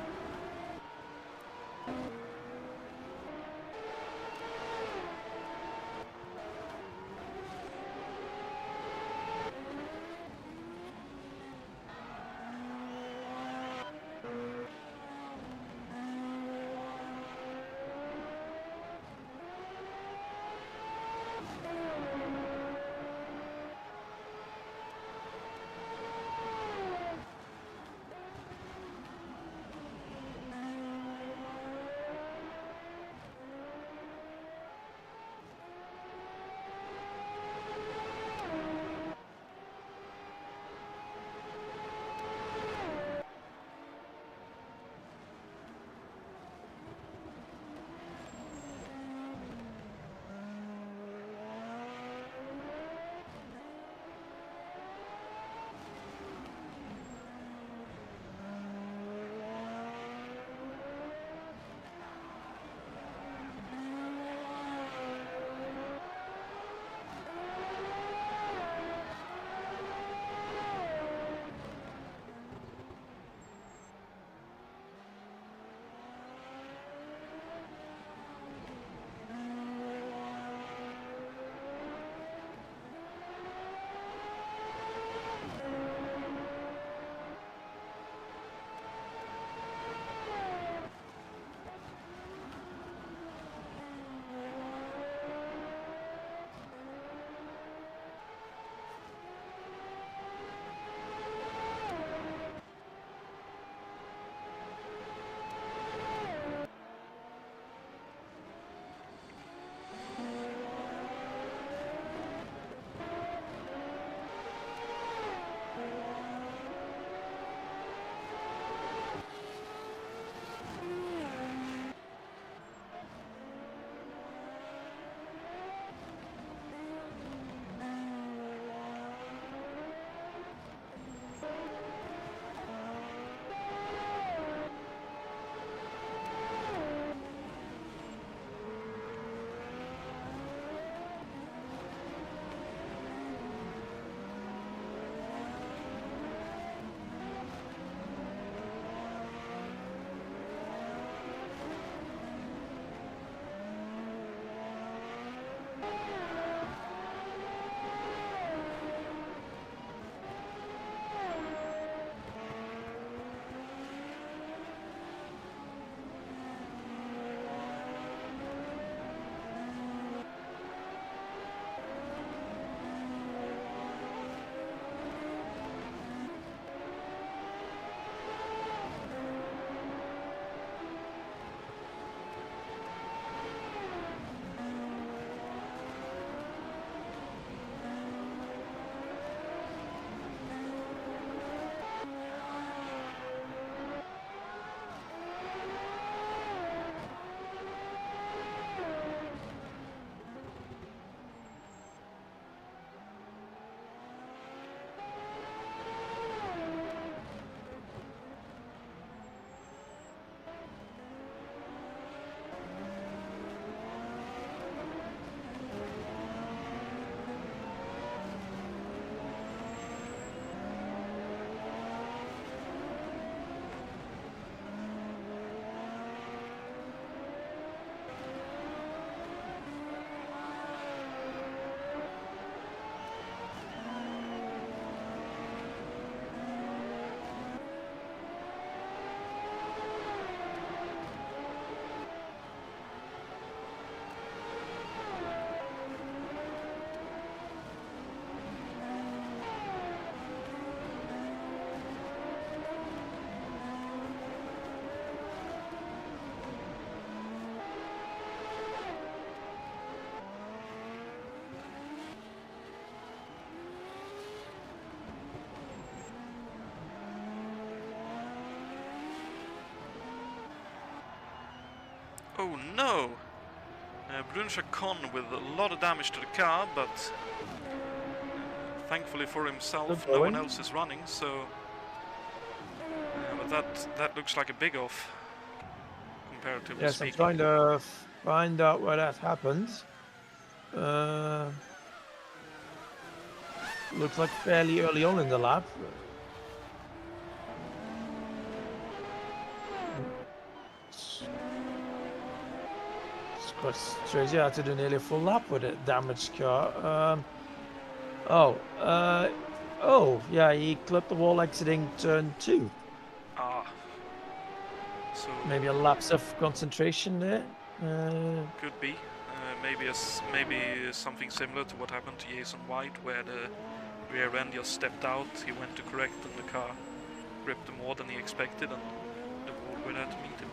A: Oh no! Bruncha Con with a lot of damage to the car, but thankfully for himself, no one else is running, so... but that looks like a big off, comparatively
B: yes,
A: speaking.
B: I'm trying to find out where that happened. Looks like fairly early on in the lap. It's quite strange. Yeah, I had to do nearly a full lap with a damaged car. Oh, yeah, he clipped the wall exiting turn 2.
A: Ah. So
B: Maybe a lapse of concentration there.
A: could be. Maybe something similar to what happened to Jason White, where the rear end just stepped out, he went to correct and the car gripped him more than he expected and the wall were there to meet him.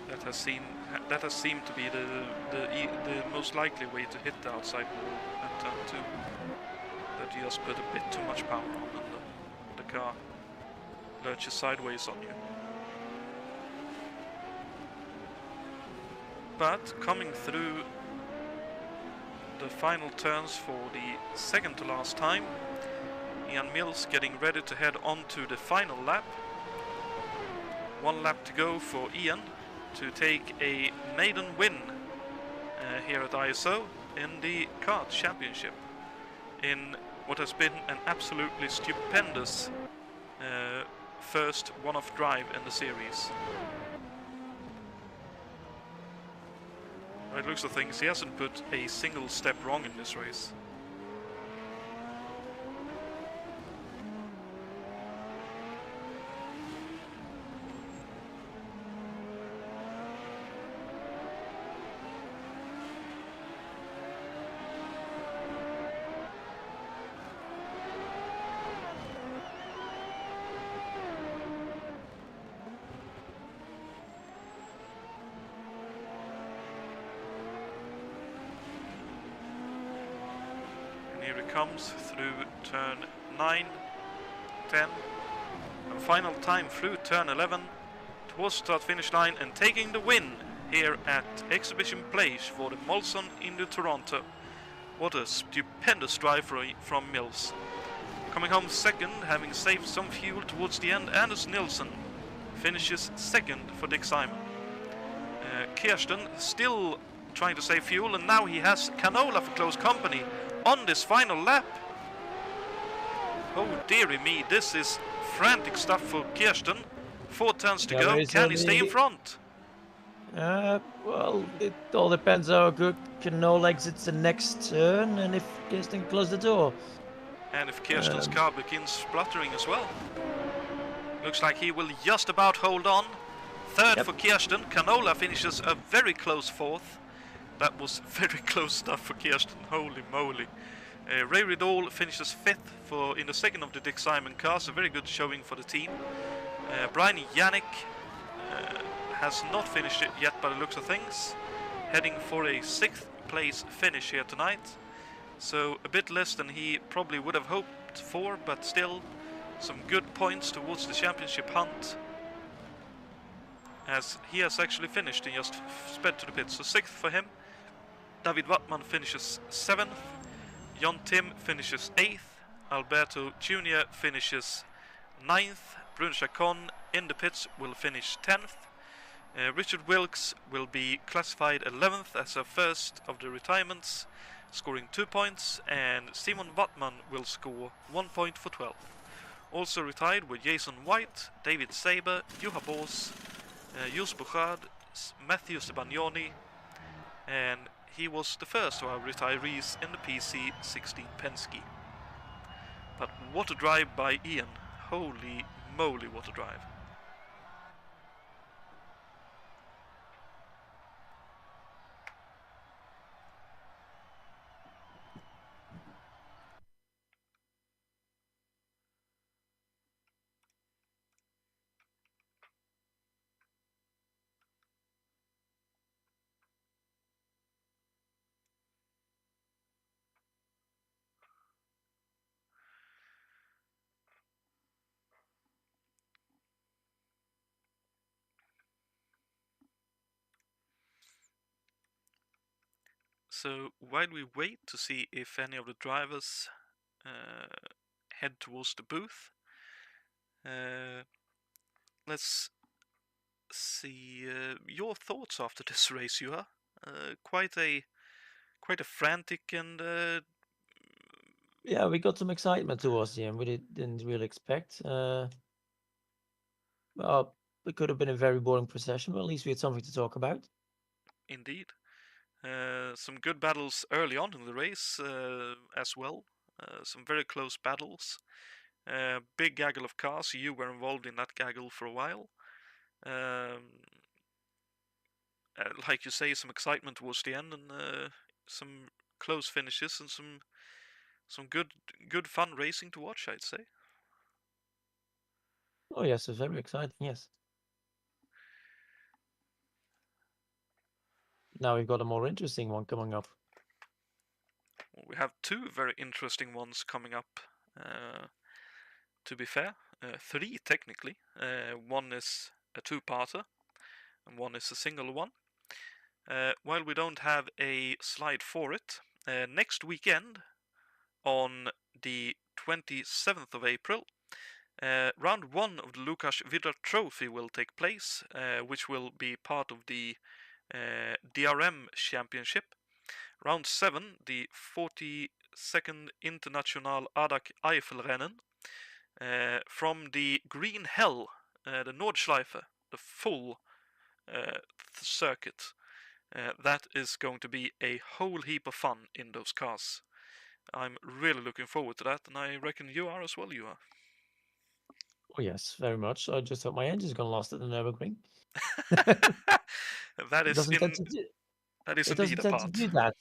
A: That has seemed to be the most likely way to hit the outside wall at turn 2. That you just put a bit too much power on and the car lurches sideways on you. But coming through the final turns for the second to last time, Ian Mills getting ready to head on to the final lap. 1 lap to go for Ian to take a maiden win here at ISO in the kart championship in what has been an absolutely stupendous first one-off drive in the series. By the looks of things, he hasn't put a single step wrong in this race. Here he comes through turn 9, 10, and final time through turn 11 towards start finish line and taking the win here at Exhibition Place for the Molson Indy Toronto. What a stupendous drive from Mills. Coming home second, having saved some fuel towards the end, Anders Nilsson finishes second for Dick Simon. Kirsten still trying to save fuel, and now he has Canola for close company on this final lap. Oh dearie me, this is frantic stuff for Kirsten. 4 turns to go, can he stay in front?
B: Well, it all depends how good Canola exits the next turn and if Kirsten can close the door.
A: And if Kirsten's car begins spluttering as well. Looks like he will just about hold on. Third for Kirsten, Canola finishes a very close 4th. That was very close stuff for Kirsten, holy moly. Ray Riddall finishes 5th in the second of the Dick Simon cars, a very good showing for the team. Brian Yannick has not finished it yet by the looks of things, heading for a 6th place finish here tonight. So a bit less than he probably would have hoped for, but still some good points towards the championship hunt, as he has actually finished and just sped to the pits. So 6th for him. David Wattman finishes 7th, John Tim finishes 8th, Alberto Jr. finishes 9th, Brun Chacon in the pits will finish 10th, Richard Wilkes will be classified 11th as a first of the retirements, scoring 2 points, and Simon Wattman will score 1 point for 12th. Also retired were Jason White, David Saber, Juha Bos, Jus Bouchard, Matthew Sebagnoni, and he was the first of our retirees in the PC16 Penske. But what a drive by Ian. Holy moly, what a drive. So while we wait to see if any of the drivers head towards the booth, let's see your thoughts after this race, Juha. Quite a frantic and
B: Yeah, we got some excitement towards the end. We didn't really expect. Well, it could have been a very boring procession, but at least we had something to talk about.
A: indeed. Some good battles early on in the race as well. Some very close battles. Big gaggle of cars. You were involved in that gaggle for a while. Like you say, some excitement towards the end, and some close finishes, and some good fun racing to watch, I'd say.
B: Oh yes, it's very exciting. Yes. Now we've got a more interesting one coming up.
A: We have two very interesting ones coming up. To be fair, three technically. One is a two-parter, and one is a single one. While we don't have a slide for it, next weekend on the 27th of April, round 1 of the Lukas Vidar Trophy will take place, which will be part of the DRM Championship. Round 7, the 42nd International Adak Eifelrennen, from the Green Hell, the Nordschleife, the full circuit. That is going to be a whole heap of fun in those cars. I'm really looking forward to that, and I reckon you are as well, you are.
B: Oh yes, very much. I just hope my engine's gonna last at the Nürburgring.
A: That
B: It
A: is
B: doesn't tend to do. It
A: indeed
B: doesn't
A: a
B: tend to
A: part.
B: do that.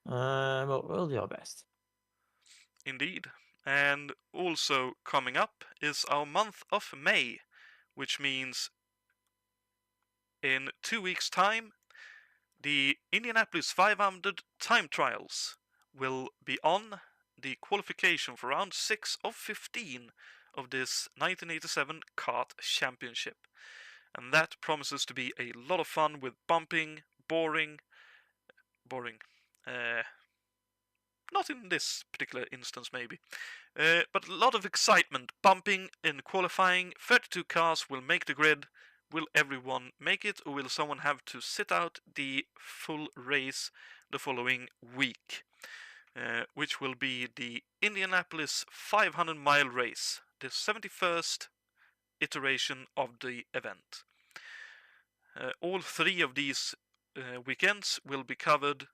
B: But we'll do our best.
A: Indeed. And also coming up is our month of May, which means in 2 weeks' time, the Indianapolis 500 time trials will be on. The qualification for round 6 of 15 of this 1987 kart championship. And that promises to be a lot of fun with bumping, boring, not in this particular instance maybe, but a lot of excitement, bumping in qualifying. 32 cars will make the grid. Will everyone make it, or will someone have to sit out the full race the following week? Which will be the Indianapolis 500-mile race, the 71st iteration of the event. All three of these weekends will be covered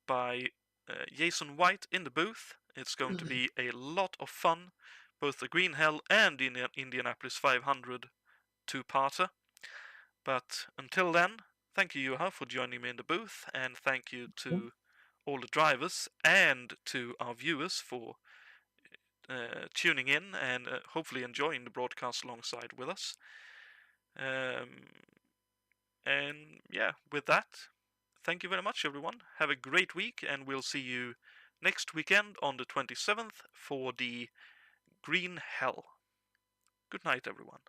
A: by Jason White in the booth. It's going to be a lot of fun, both the Green Hell and the Indianapolis 500 two-parter. But until then, thank you, Juha, for joining me in the booth, and thank you to all the drivers and to our viewers for tuning in and hopefully enjoying the broadcast alongside with us. And yeah, with that, thank you very much, everyone. Have a great week, and we'll see you next weekend on the 27th for the Green Hell. Good night, everyone.